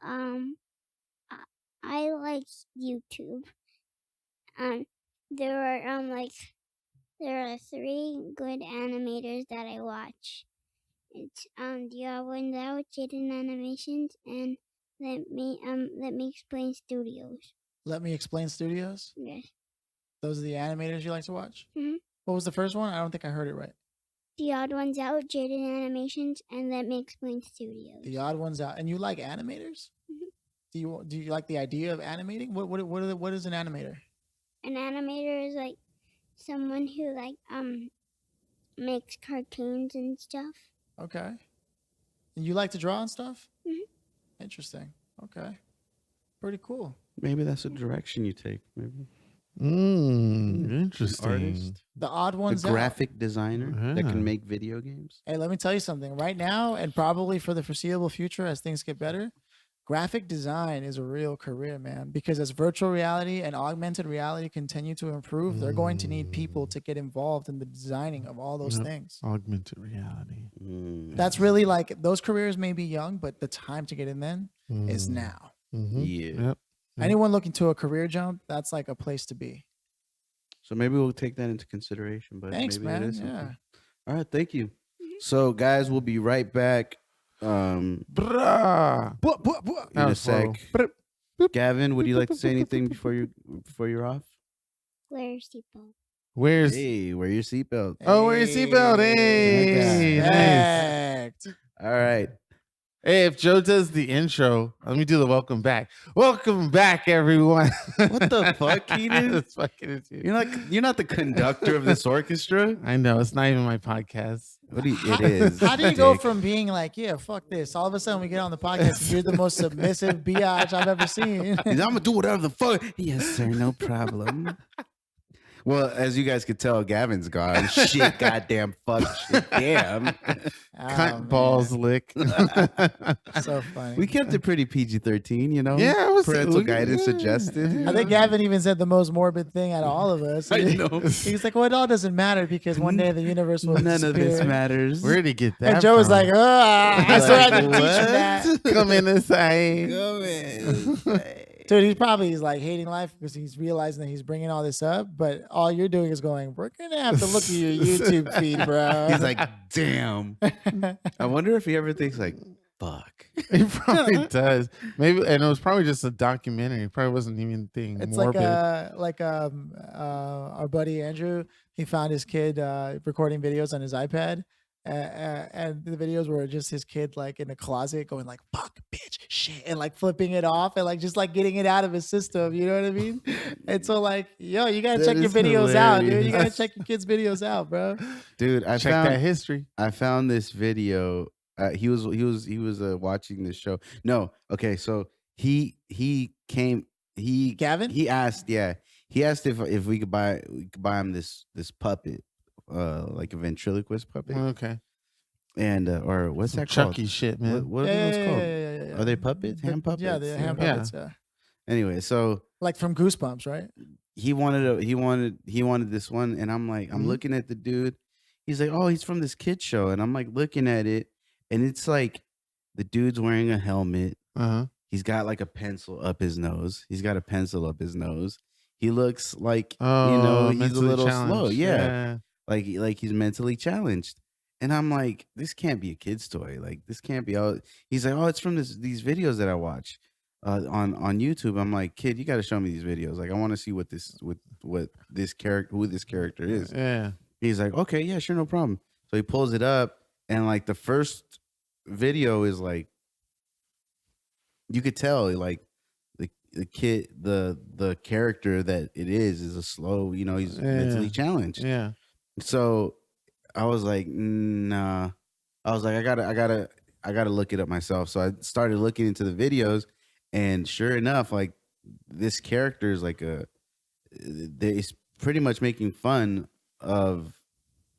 I like YouTube. There are 3 good animators that I watch. It's the odd ones out, Cianan Animations, and Let Me Explain Studios. Let Me Explain Studios. Yes. Those are the animators you like to watch? Mhm. What was the first one? I don't think I heard it right. The Odd Ones Out, Cianan Animations, and Let Me Explain Studios. The odd ones out. And you like animators? Mhm. Do you like the idea of animating? What is an animator? An animator is like someone who makes cartoons and stuff. Okay. And you like to draw and stuff? Mhm. Interesting. Okay. Pretty cool. Maybe that's a direction you take. Maybe Interesting. artist, The odd a ones out. graphic designer that Yeah. can make video games. Hey, let me tell you something. Right now, and probably for the foreseeable future, as things get better, graphic design is a real career, man, because as virtual reality and augmented reality continue to improve, they're going to need people to get involved in the designing of all those things. Augmented reality. That's really like those careers may be young, but the time to get in then is now. Yeah. Anyone looking to a career jump, that's like a place to be. So maybe we'll take that into consideration. But Thanks, maybe man. It is Yeah. something. All right, thank you. So guys, we'll be right back. Brah. In a sec. Gavin, would you like to say anything before you're off? Wear your seatbelt. Where's Hey, wear your seatbelt. Oh, wear your seatbelt. Hey, nice. Respect. All right. Hey, if Joe does the intro, let me do the welcome back. Welcome back, everyone. What the fuck, Keenan? That's fucking it, dude. You're not the conductor of this orchestra. I know it's not even my podcast. It is. How do you go from being like, yeah, fuck this, all of a sudden we get on the podcast and you're the most submissive biatch I've ever seen? I'm gonna do whatever the fuck. Yes, sir, no problem. Well, as you guys could tell, Gavin's gone. Shit, goddamn, fuck, shit, damn. Cunt balls lick. So funny. We kept it pretty PG-13, you know. Yeah, it was parental guidance suggested. I think Gavin even said the most morbid thing out of all of us. I know. He's like, well, it all doesn't matter because one day the universe will None of this disappear. matters. Where did he get that? And Joe was from? like, I swear I didn't teach him that. Come in inside. Come in. Dude, he's like hating life because he's realizing that he's bringing all this up, but all you're doing is going, we're going to have to look at your YouTube feed, bro. He's like, damn. I wonder if he ever thinks like, fuck. He probably does. Maybe, and it was probably just a documentary. It probably wasn't even anything It's morbid. like our buddy Andrew, he found his kid recording videos on his iPad. And the videos were just his kid like in a closet going like fuck bitch shit and like flipping it off and like just like getting it out of his system, you know what I mean? And so like, yo, you gotta check your videos out, dude. You gotta check your kids' videos out, bro. Dude, Check that history. I found this video. He was watching this show. No, okay, so Gavin? He asked if we could buy him this puppet. Like a ventriloquist puppet. Okay. And or what's Some that called? Chucky shit, man. What are those called? Yeah. Are they puppets? Hand puppets? Yeah, they're hand puppets. Yeah. Anyway, so Like from Goosebumps, right? he wanted this one, and I'm like, I'm looking at the dude. He's like, oh, he's from this kid show, and I'm like looking at it, and it's like the dude's wearing a helmet. He's got like a pencil up his nose. He looks like he's a little slow. Yeah. Like he's mentally challenged. And I'm like, this can't be a kid's toy. Like this can't be all. He's like, oh, it's from these videos that I watch on YouTube. I'm like, kid, you got to show me these videos. Like I want to see who this character is. Yeah. He's like, okay, yeah, sure, no problem. So he pulls it up, and like the first video is like, you could tell like the kid, the character that it is a slow, he's mentally challenged. Yeah. So I was like, nah. I was like, I gotta look it up myself. So I started looking into the videos, and sure enough, like this character is like they're pretty much making fun of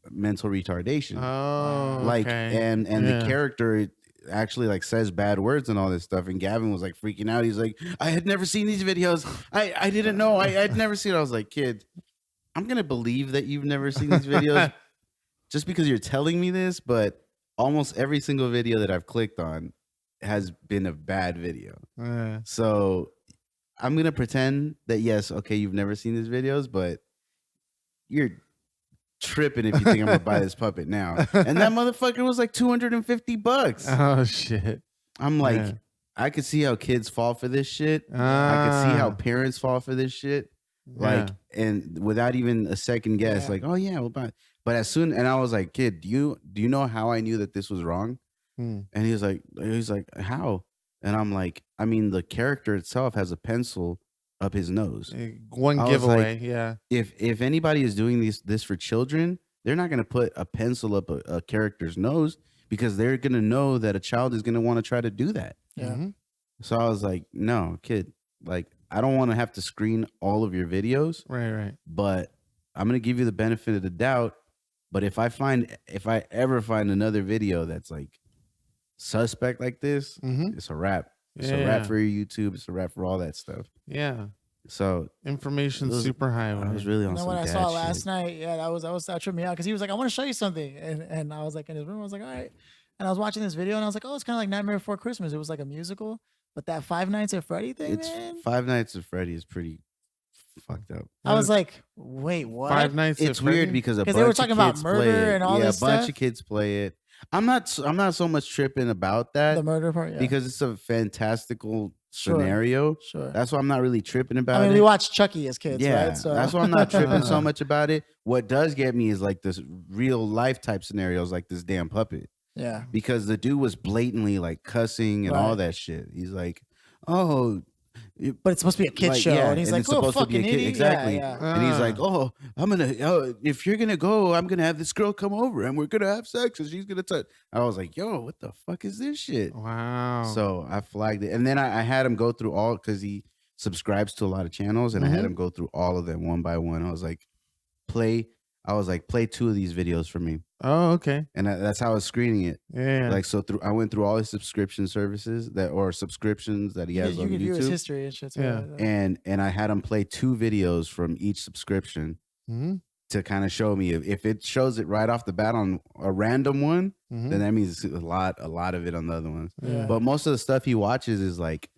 mental retardation. Oh, like, okay. and the character actually like says bad words and all this stuff. And Gavin was like freaking out. He's like, I had never seen these videos. I didn't know. I'd never seen it. I was like, kid, I'm going to believe that you've never seen these videos just because you're telling me this, but almost every single video that I've clicked on has been a bad video. So I'm going to pretend that, yes, okay, you've never seen these videos, but you're tripping if you think I'm going to buy this puppet now. And that motherfucker was like $250. Oh, shit. I'm like, I could see how kids fall for this shit. I could see how parents fall for this shit. Like, and without even a second guess, like, oh yeah, we'll buy it. But as soon, and I was like, kid, do you know how I knew that this was wrong? And he's like, how? And I'm like, I mean, the character itself has a pencil up his nose. One giveaway, like, If anybody is doing this for children, they're not gonna put a pencil up a character's nose because they're gonna know that a child is gonna want to try to do that. Yeah. So I was like, no, kid, like, I don't want to have to screen all of your videos. Right. But I'm going to give you the benefit of the doubt. But if I ever find another video that's like suspect like this, it's a wrap. It's a wrap for your YouTube. It's a wrap for all that stuff. Yeah. So information super high. I was really on some when I dad saw shit. last night, yeah, that tripped me out because he was like, I want to show you something. And I was like in his room, I was like, all right. And I was watching this video and I was like, oh, it's kind of like Nightmare Before Christmas. It was like a musical. But that Five Nights at Freddy thing, man. Five Nights at Freddy is pretty fucked up. I was like, wait, what? Five Nights at Freddy? It's weird because a bunch they were talking of about kids murder play it. and all this a bunch stuff. of kids play it. I'm not so much tripping about that. The murder part, yeah. Because it's a fantastical scenario. Sure. That's why I'm not really tripping about it. I mean, we watched Chucky as kids, yeah, right? So that's why I'm not tripping so much about it. What does get me is like this real life type scenarios, like this damn puppet. Yeah. Because the dude was blatantly like cussing and all that shit. He's like, oh. But it's supposed to be a kid show, and he's like, it's supposed to be a kid. idiot. Exactly. Yeah. And he's like, oh, if you're gonna go, I'm gonna have this girl come over and we're gonna have sex and she's gonna touch. I was like, yo, what the fuck is this shit? Wow. So I flagged it, and then I had him go through all because he subscribes to a lot of channels, and I had him go through all of them one by one. I was like, play 2 of these videos for me. Oh, okay. And that's how I was screening it. Yeah. Like, so I went through all his subscription services subscriptions that he has on could YouTube. view his history and shit. Yeah. And I had him play 2 videos from each subscription to kind of show me if it shows it right off the bat on a random one, then that means it's a lot of it on the other ones. Yeah. But most of the stuff he watches is like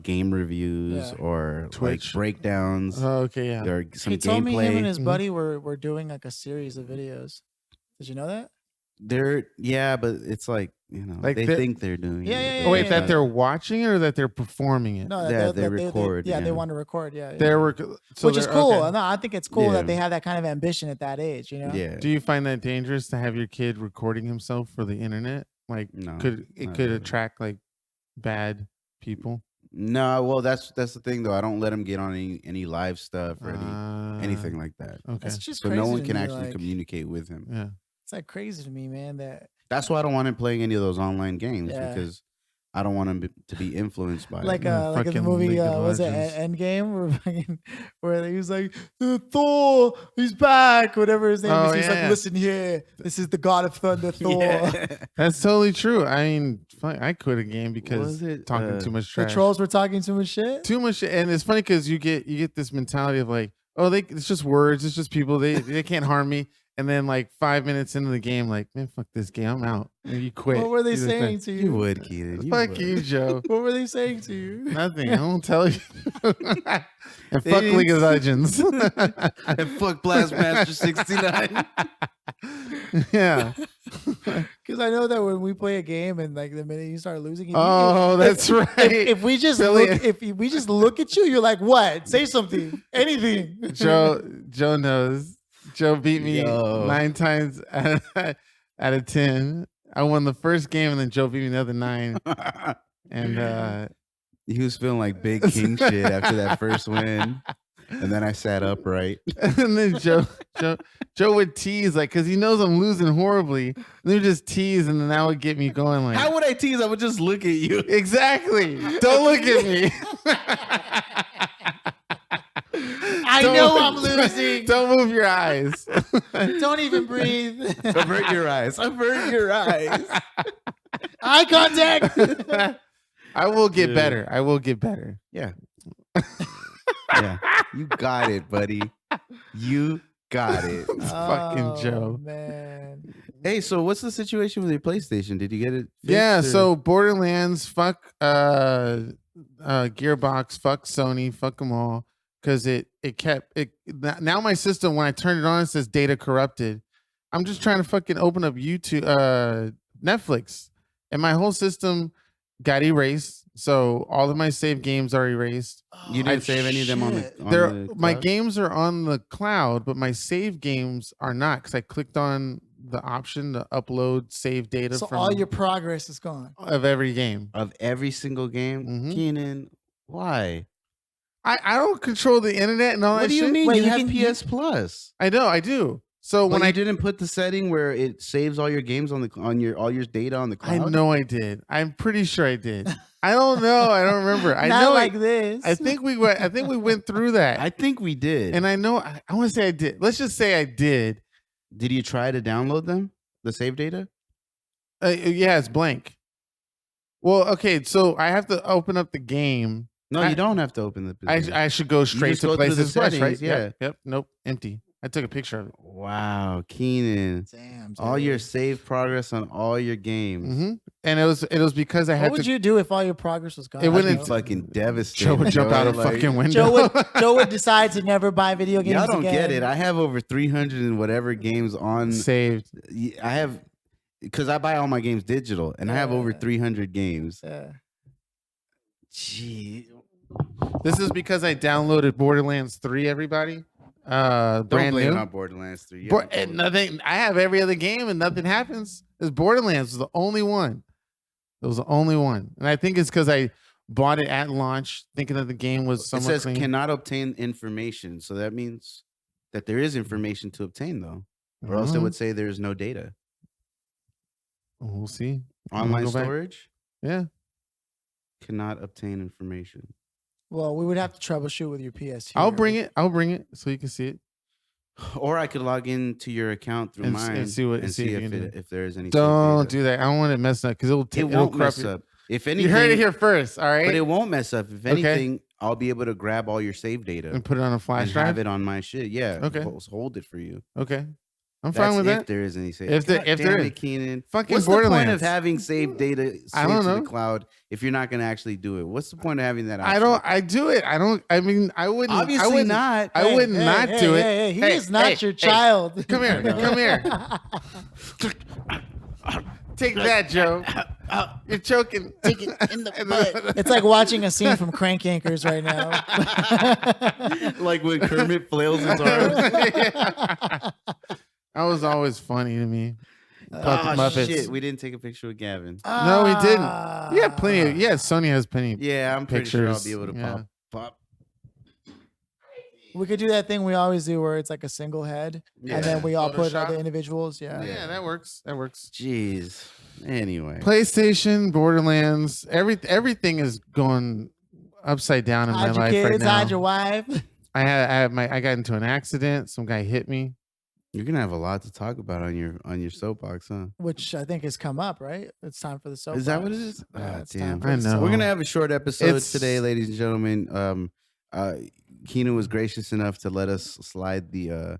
game reviews or Twitch like breakdowns. Oh, okay, yeah. Or some He told me gameplay. him and his buddy were doing like a series of videos. Did you know that? But it's like, Like they think they're doing it. Oh, wait, that they're watching it or that they're performing it? No, they record. They want to record. Yeah, which is cool. Okay. No, I think it's cool Yeah. that they have that kind of ambition at that age. Yeah. Do you find that dangerous to have your kid recording himself for the internet? Like, No, could not could really. attract like bad people? well, that's the thing though. I don't let him get on any live stuff or anything like that. Okay. It's just So crazy no one to can me, actually like, communicate with him. Yeah. It's like crazy to me, man. That That's why I don't want him playing any of those online games because I don't want him to be influenced by like it. like in the fucking movie League of was it Legends. Endgame where he was like Thor, he's back, whatever his name is. He's like, listen here, this is the God of Thunder, Thor. That's totally true. I mean, I quit a game because Was it, talking too much The trash. trolls were talking too much shit. Too much, and it's funny because you get this mentality of like, oh, it's just words, it's just people, they can't harm me. And then like 5 minutes into the game, like, man, fuck this game, I'm out. And you quit. What were they You just saying like, to You you? would, Keaton. Fuck you, Joe. What were they saying to you? Nothing. I won't tell you. And fuck didn't- League of Legends. And fuck Blastmaster 69. Yeah. Because I know that when we play a game and like the minute you start losing, Oh, that's right. If we just Billy- look, if we just look at you, you're like, what? Say something, anything. Joe knows. Joe beat me Yo. 9 times out of 10. I won the first game, and then Joe beat me the other 9. And He was feeling like big king shit after that first win. And then I sat upright. and then Joe would tease, like, because he knows I'm losing horribly. And he would just tease, and then that would get me going. Like, How would I tease? I would just look at you. exactly. Don't look at me. I know I'm losing. Don't move your eyes. Don't even breathe. Avert your eyes. Avert your eyes. Eye contact. I will get Dude. better. I will get better. Yeah. Yeah. You got it, buddy. You got it. Fucking Joe. Man. Hey, so what's the situation with your PlayStation? Did you get it? fixed, Yeah, or- so Borderlands, fuck Gearbox, fuck Sony, fuck them all, because it kept it. Now my system, when I turn it on, it says data corrupted. I'm just trying to fucking open up YouTube, Netflix, and my whole system got erased. So all of my saved games are erased. you didn't save any of them on shit. the My cloud? games are on the cloud, but my save games are not, because I clicked on the option to upload save data So from all your progress is gone. of every game. of every single game. Mhm. Keenan, why? I don't control the internet and all What that do you shit. mean? Wait, you you have can- PS Plus. I know, I do. So When when I I didn't put the setting where it saves all your games on all your data on the I cloud. know I did. I'm pretty sure I did. I don't know. I don't remember. I Not know like this. I think we went. I think we went through that. I think we did. And I know. I want to say I did. Let's just say I did. Did you try to download them? The save data? Yeah, it's blank. Well, okay, so I have to open up the game. No, you don't have to open the. I should go straight just to go through the places flesh, right? settings, yeah. Yep. Nope. Empty. I took a picture of it. Wow, Keenan. Damn. All your dude. save progress on all your games. Mm-hmm. And it was because I had What would to. you do if all your progress was gone? It I'd wouldn't- be fucking devastated. Joe would jump out a like, fucking window. Joe would decide to never buy video games Y'all don't again. get it. I have over 300 and whatever games on. Saved. I have, because I buy all my games digital, and I have over Yeah. 300 games. Yeah. Gee. This is because I downloaded Borderlands 3. Everybody, Don't brand blame new. it on Borderlands 3. And nothing. I have every other game, and nothing happens. This Borderlands was the only one. It was the only one, and I think it's because I bought it at launch, thinking that the game was It somewhat says clean. cannot obtain information, so that means that there is information to obtain, though, or else it would say there is no data. We'll see. Online go back. storage Yeah. cannot obtain information. Well, we would have to troubleshoot with your PS. I'll bring it so you can see it. Or I could log into your account through And mine see what- and see if see you can do it. if there is any. saved Don't data. do that. I don't want it messing up because it'll It it'll won't corrupt mess your- up. If anything, You heard it here first. All right. but it won't mess up. If Okay. anything, I'll be able to grab all your save data and put it on a flash and drive. have it on my shit. Yeah. Okay. Hold it for you. Okay. I'm That's fine with if that. there is any save. If there- God if there damn is. it, Keenan. Fucking What's the point of Borderlands. having saved data saved I don't to the know. cloud if you're not going to actually do it? What's the point of having that option? I don't. I do it. I don't. I mean, I wouldn't. Obviously I wouldn't, not. I would not do it. Hey, he Hey, is not hey, your hey, child. Come here. Come here. Take that, Joe. You're choking. Take it in the butt. It's like watching a scene from Crank Yankers right now. Like when Kermit flails his arms. That was always funny to me. Muppets. Shit, we didn't take a picture with Gavin. No, we didn't. You have plenty of. Yeah, Sony has plenty. Yeah, I'm pretty sure I'll Pictures, be able to yeah. pop. We could do that thing we always do where it's like a single head Yeah. and then we all put Photoshop? other individuals. Yeah. Yeah, that works. That works. Jeez. Anyway. PlayStation, Borderlands, everything is going upside down in my Hide your life right kids, now. hide your wife. I got into an accident. Some guy hit me. You're gonna have a lot to talk about on your soapbox, huh? Which I think has come up, right? It's time for the soap. Is that what it is? Yeah, Ah, it's damn. time for I the know. soap. We're gonna have a short episode It's- today, ladies and gentlemen. Keenan was gracious enough to let us slide the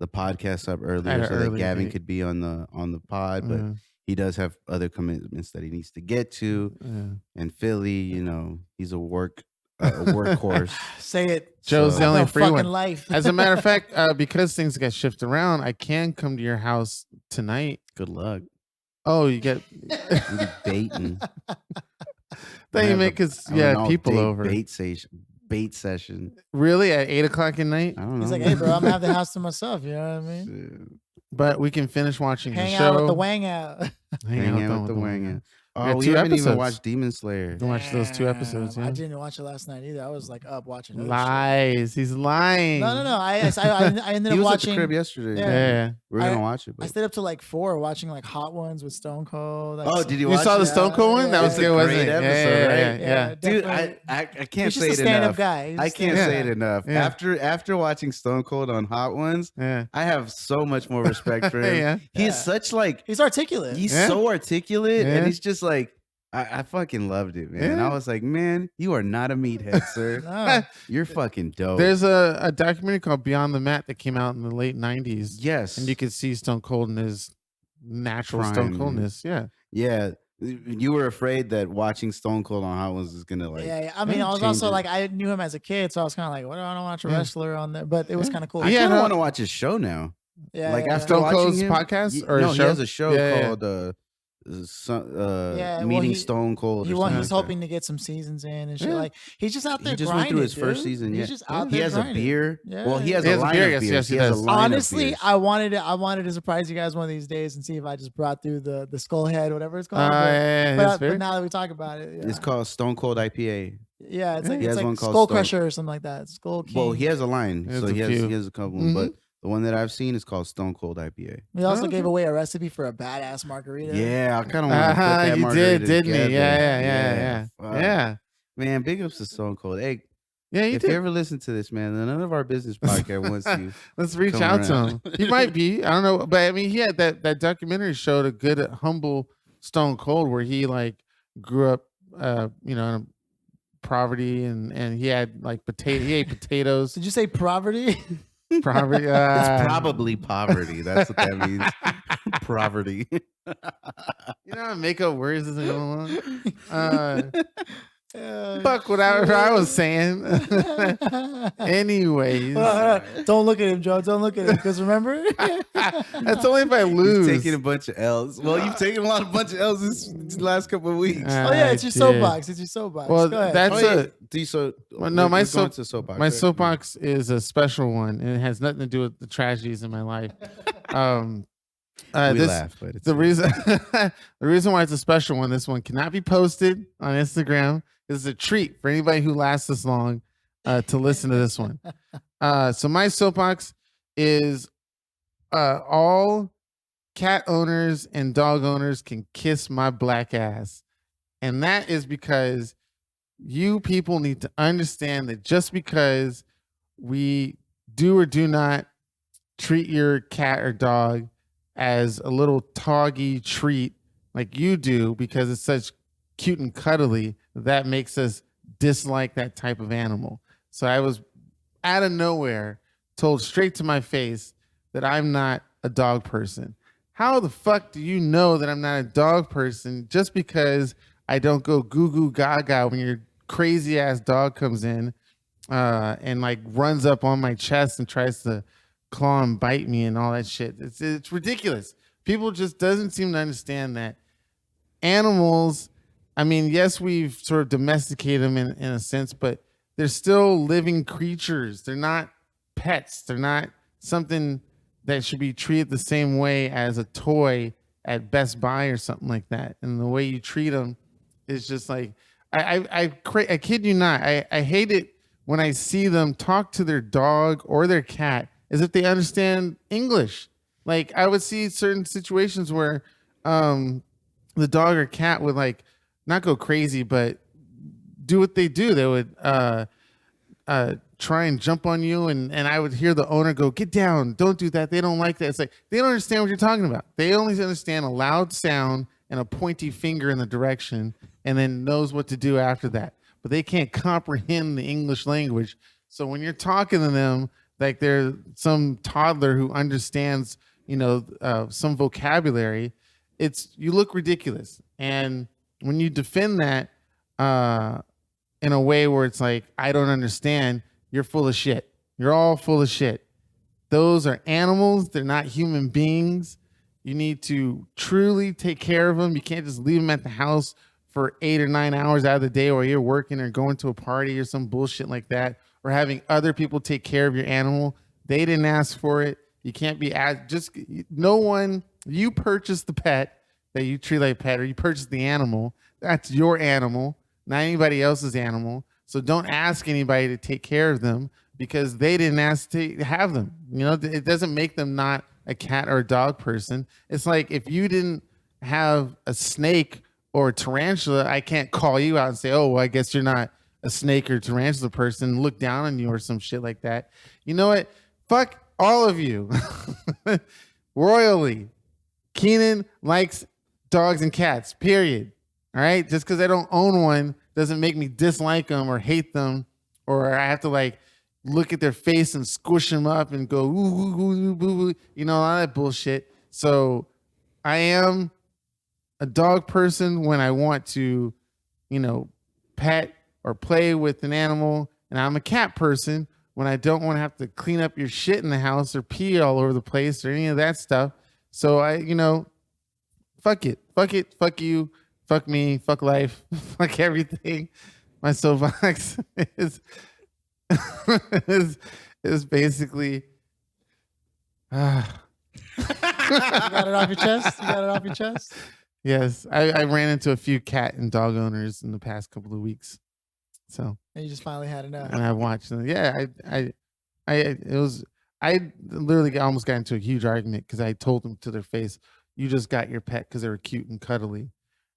podcast up earlier At an so that early Gavin date. could be on the pod, but Yeah, he does have other commitments that he needs to get to. yeah. And Philly, he's a workhorse. Say it. Joe's So- the only No free fucking one. life. As a matter of fact, because things got shifted around, I can come to your house tonight. Good luck. Oh, you get. We'll be baiting. Then you make us people over. Bait session. Really at 8:00 at night? I don't know. He's like, hey, bro, I'm gonna have the house to myself. You know what I mean? Shit. But we can finish watching Hang the show. out with the wang out. Hang out with the wang out. got Oh, we 2 haven't even episodes. watched Demon Slayer. You can watch those 2 episodes. Damn, Yeah. I didn't watch it last night either. I was like up watching other shit. Lies. He's lying. No. I ended He up was watching. at the crib yesterday. Yeah. We were gonna watch it. I But... stayed up to like 4 watching like Hot Ones with Stone Cold. Oh, did you You watch saw the it? Stone Cold one? Yeah, That was It's a good, wasn't great it? episode, right? Yeah. Dude, definitely. I can't He's just say a it stand-up enough. guy. He's I a can't stand-up say it guy. enough. Yeah. After watching Stone Cold on Hot Ones, Yeah. I have so much more respect for him. Yeah. He's Yeah. such like He's articulate. he's Yeah. so articulate, Yeah. and he's just like I fucking loved it, man. Yeah. I was like, man, you are not a meathead, sir. No. You're fucking dope. There's a documentary called Beyond the Mat that came out in the late 90s. yes, And you could see Stone Cold in his natural Prime, Stone man. Coldness. Yeah. yeah. You were afraid that watching Stone Cold on Hot Ones is gonna like. Yeah. I mean, I was change also it. like, I knew him as a kid, so I was kind of like, what? I don't watch a Yeah. wrestler on there, but it was Yeah. kind of cool. I Yeah, kind of no. want to watch his show now. Yeah, Like yeah, after Stone watching Cold's him, podcast or no, a he show? has a show Yeah, yeah. called Yeah, well, Meeting he- Stone Cold. He or want, something he's like that. hoping to get some seasons in and shit. Yeah. Like he's just out there. He just grinding, went through his first dude. season. He's Yeah, just out he there has grinding. a beer. Yeah. Well, he has He a has a line beer, of yes, beers. yes, he He has a does. line of Honestly, beers. I wanted to surprise you guys one of these days and see if I just brought through the skull head, whatever it's called. Yeah, but, that's fair. but now that we talk about it, yeah, It's called Stone Cold IPA. yeah, it's like, He it's has one like called Skull Stone- Crusher or something like that. Skull King. Well, he has a line, He has so a he few. has a couple. Mhm. But the one that I've seen is called Stone Cold IPA. We also Okay. gave away a recipe for a badass margarita. Yeah, I kind of want to put that You margarita did, didn't together. he? Yeah. Fuck. Yeah. Man, big ups to Stone Cold. Hey, Yeah, you if did. you ever listen to this, man, then none of our business podcast wants you. Let's reach come out to around. him. He might be. I don't know. But I mean, he had that documentary showed a good, humble Stone Cold where he like grew up, in a poverty, and he had like he ate potatoes. Did you say poverty? Poverty. It's probably poverty. That's what that means. Poverty. You know how to make up words as I go along? Fuck what I was saying. Anyways. Don't look at him, Joe. Don't look at him. Because remember? That's only if I lose. He's taking a bunch of L's. Well, you've taken a bunch of L's this last couple of weeks. It's your soapbox. It's your soapbox. Well, go ahead. that's my soapbox is a special one, and it has nothing to do with the tragedies in my life. We laugh, but it's the reason why it's a special one. This one cannot be posted on Instagram. This is a treat for anybody who lasts this long to listen to this one. So my soapbox is all cat owners and dog owners can kiss my black ass. And that is because you people need to understand that just because we do or do not treat your cat or dog as a little toggy treat like you do because it's such cute and cuddly, that makes us dislike that type of animal. So I was out of nowhere told straight to my face that I'm not a dog person. How the fuck do you know that I'm not a dog person just because I don't go goo goo gaga when your crazy ass dog comes in and like runs up on my chest and tries to claw and bite me and all that shit? It's ridiculous. People just doesn't seem to understand that animals, I mean, yes, we've sort of domesticated them in a sense, but they're still living creatures. They're not pets. They're not something that should be treated the same way as a toy at Best Buy or something like that. And the way you treat them is just like, I kid you not, I hate it when I see them talk to their dog or their cat as if they understand English. Like I would see certain situations where the dog or cat would like not go crazy, but do what they do. They would try and jump on you, and I would hear the owner go, "Get down, don't do that. They don't like that." It's like they don't understand what you're talking about. They only understand a loud sound and a pointy finger in the direction, and then knows what to do after that. But they can't comprehend the English language. So when you're talking to them like they're some toddler who understands, some vocabulary, you look ridiculous. And when you defend that in a way where it's like, I don't understand, you're full of shit. You're all full of shit. Those are animals. They're not human beings. You need to truly take care of them. You can't just leave them at the house for 8 or 9 hours out of the day while you're working or going to a party or some bullshit like that, or having other people take care of your animal. They didn't ask for it. You can't be you purchased the pet that you treat like a pet, or you purchased the animal. That's your animal, not anybody else's animal. So don't ask anybody to take care of them because they didn't ask to have them. It doesn't make them not a cat or a dog person. It's like if you didn't have a snake or a tarantula, I can't call you out and say, oh, well, I guess you're not a snake or tarantula person, look down on you or some shit like that. You know what? Fuck all of you. Royally. Cianan likes dogs and cats, period. All right? Just because I don't own one doesn't make me dislike them or hate them, or I have to like look at their face and squish them up and go, ooh, ooh, ooh, ooh, ooh, all that bullshit. So I am a dog person when I want to, pet or play with an animal, and I'm a cat person when I don't want to have to clean up your shit in the house or pee all over the place or any of that stuff. So fuck it, fuck you, fuck me, fuck life, fuck everything. My soapbox is basically. You got it off your chest? Yes, I ran into a few cat and dog owners in the past couple of weeks. So and you just finally had enough. And I watched them. Yeah, I literally almost got into a huge argument because I told them to their face, "You just got your pet because they were cute and cuddly."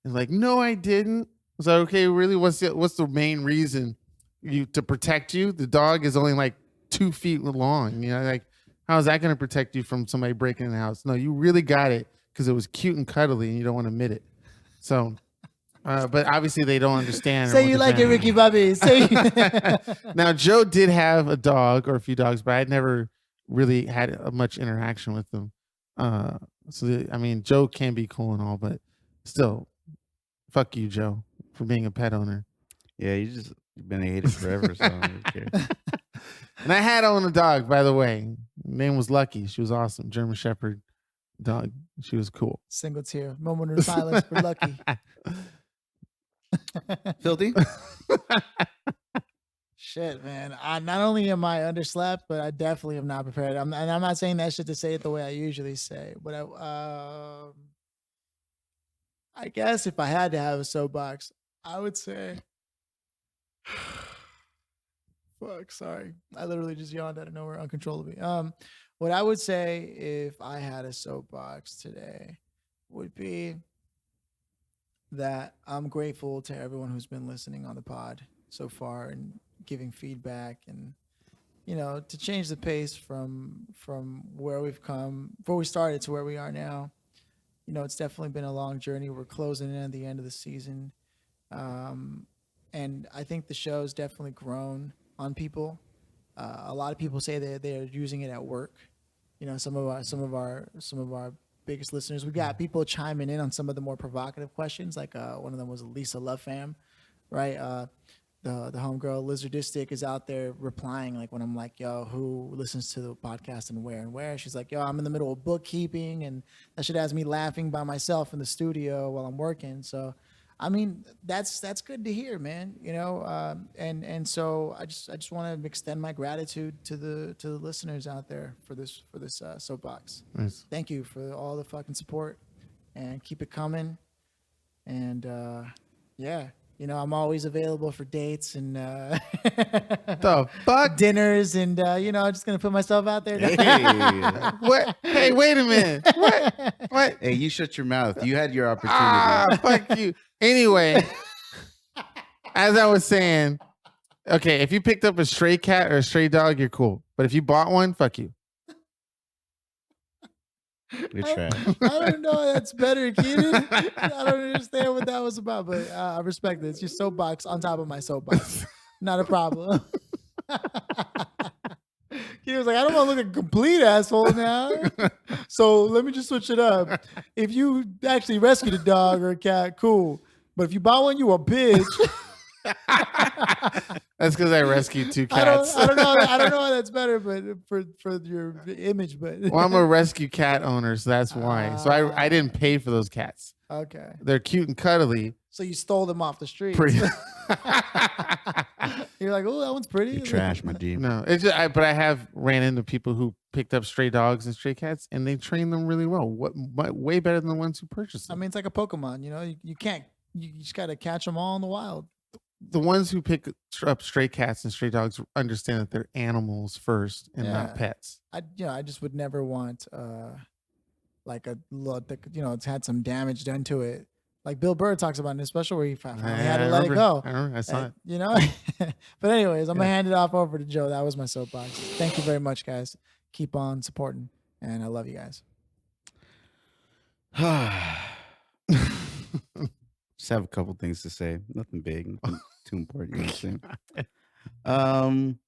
And like, no, I didn't. I was like, okay, really? What's the main reason to protect you? The dog is only like 2 feet long. Like, how is that going to protect you from somebody breaking in the house? No, you really got it because it was cute and cuddly, and you don't want to admit it. So But obviously they don't understand. Say you like it, Ricky Bobby. Say Now, Joe did have a dog or a few dogs, but I'd never really had much interaction with them. I mean, Joe can be cool and all, but still, fuck you, Joe, for being a pet owner. Yeah, you've been a hater forever, so I don't care. And I had owned a dog, by the way. Her name was Lucky. She was awesome. German Shepherd dog. She was cool. Single tear. Moment of silence for Lucky. Filthy? Shit, man. Not only am I underslept, but I definitely am not prepared. And I'm not saying that shit to say it the way I usually say. But I guess if I had to have a soapbox, I would say... Fuck, sorry. I literally just yawned out of nowhere uncontrollably. What I would say if I had a soapbox today would be that I'm grateful to everyone who's been listening on the pod so far and giving feedback and, you know, to change the pace from where we've come, where we started to where we are now. You know, it's definitely been a long journey. We're closing in at the end of the season. And I think the show's definitely grown on people. A lot of people say that they're using it at work. You know, some of our biggest listeners. We got people chiming in on some of the more provocative questions. Like one of them was Lisa Lovefam, right? The homegirl Lizardistic is out there replying like when I'm like, yo, who listens to the podcast and where? She's like, yo, I'm in the middle of bookkeeping, and that shit has me laughing by myself in the studio while I'm working. So I mean, that's good to hear, man. You know, and so I just want to extend my gratitude to the listeners out there for this soapbox. Nice. Thank you for all the fucking support, and keep it coming. And yeah, you know, I'm always available for dates and the fuck dinners, and you know, I'm just gonna put myself out there. Hey. What? Hey, wait a minute. What? Hey, you shut your mouth. You had your opportunity. Fuck you. Anyway, as I was saying, okay, if you picked up a stray cat or a stray dog, you're cool. But if you bought one, fuck you. You're trash. I don't know. That's better, Keenan. I don't understand what that was about, but I respect it. It's your soapbox on top of my soapbox. Not a problem. He was like, I don't want to look a complete asshole now. So let me just switch it up. If you actually rescued a dog or a cat, cool. But if you bought one, you a bitch. That's because I rescued 2 cats. I don't know how that's better, but for your image, but Well, I'm a rescue cat owner, so that's why. So I didn't pay for those cats. Okay. They're cute and cuddly. So you stole them off the street. You're like, oh, that one's pretty. You're trash, my G. No, it's just, but I have ran into people who picked up stray dogs and stray cats, and they train them really well. Way better than the ones who purchased them. I mean, it's like a Pokemon. You know, you can't. You just got to catch them all in the wild. The ones who pick up stray cats and stray dogs understand that they're animals first and not pets. I just would never want like a it's had some damage done to it. Like Bill Burr talks about in his special where he finally had to let it go. I remember. I saw it. You know? But anyways, I'm going to hand it off over to Joe. That was my soapbox. Thank you very much, guys. Keep on supporting. And I love you guys. Just have a couple things to say. Nothing big, nothing too important. You know what I'm saying?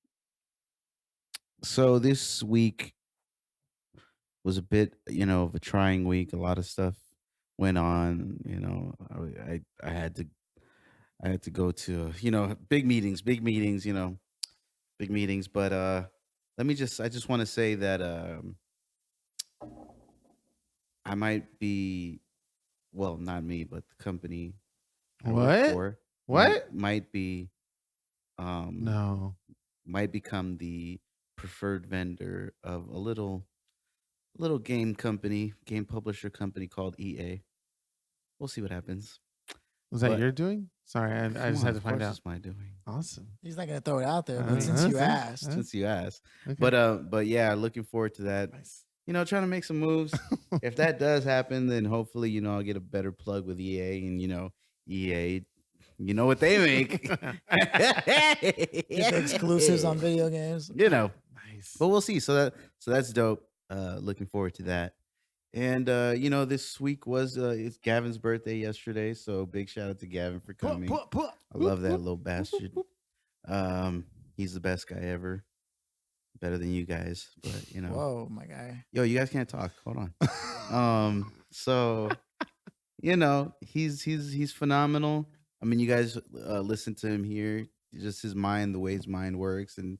So this week was a bit, of a trying week. A lot of stuff went on. I had to go to, big meetings. But I just want to say that I might be, well, not me, but the company I work for might be might become the preferred vendor of a little game publisher company called EA. We'll see what happens. Was that you're doing? Sorry, I just had to find out. It's my doing. Awesome. He's not gonna throw it out there, but since you asked. Okay. But yeah, looking forward to that. Nice. Trying to make some moves. If that does happen, then hopefully, I'll get a better plug with EA, and EA, you know what they make. Get exclusives on video games. Nice. But we'll see. So that's dope. Looking forward to that. And this week was it's Gavyn's birthday yesterday, so big shout out to Gavyn for coming. I love that little bastard. He's the best guy ever. Better than you guys, but Whoa, my guy. Yo, you guys can't talk. Hold on. So he's phenomenal. I mean, you guys listen to him here. Just his mind, the way his mind works, and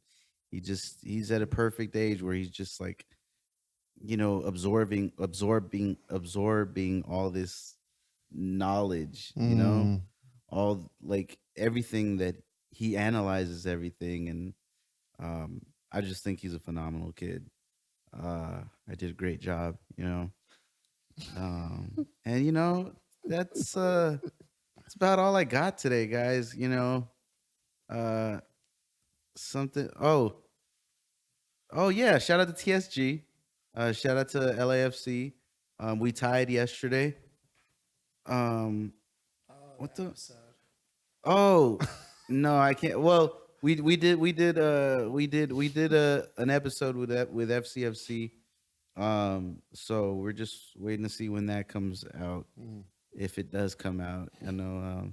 he's at a perfect age where he's just like, absorbing all this knowledge. All like everything that he analyzes everything, and I just think he's a phenomenal kid. I did a great job, and that's about all I got today, guys. Something. Oh yeah! Shout out to TSG. Shout out to LAFC. We tied yesterday. What the? Oh no, I can't. Well, we did an episode with FCFC. So we're just waiting to see when that comes out, if it does come out. The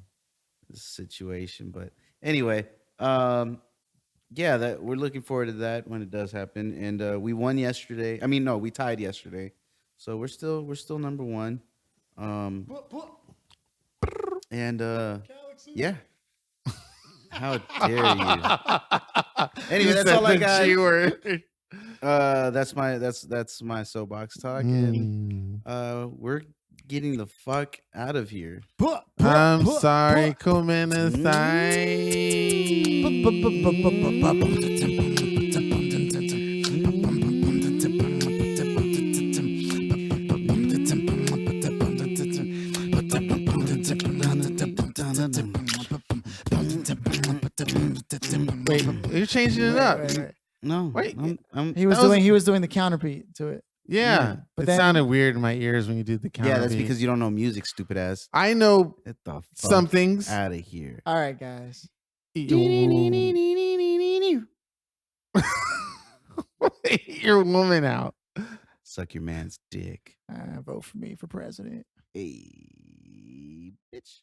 situation, but anyway, yeah, that we're looking forward to that when it does happen. And we won yesterday. I mean, no, we tied yesterday, so we're still number one. And yeah. How dare you? Anyway, that's all I got. G-word. That's my soapbox talk, and we're getting the fuck out of here. I'm sorry, Wait, you're changing it up. Right. No, Wait, He was doing the counterbeat to it. Yeah, but it then- sounded weird in my ears when you did the counter. yeah, that's because you don't know music, stupid ass. I know Get the fuck some things. out of here. All right, guys. Your woman out. Suck your man's dick. Vote for me for president. Hey, bitch.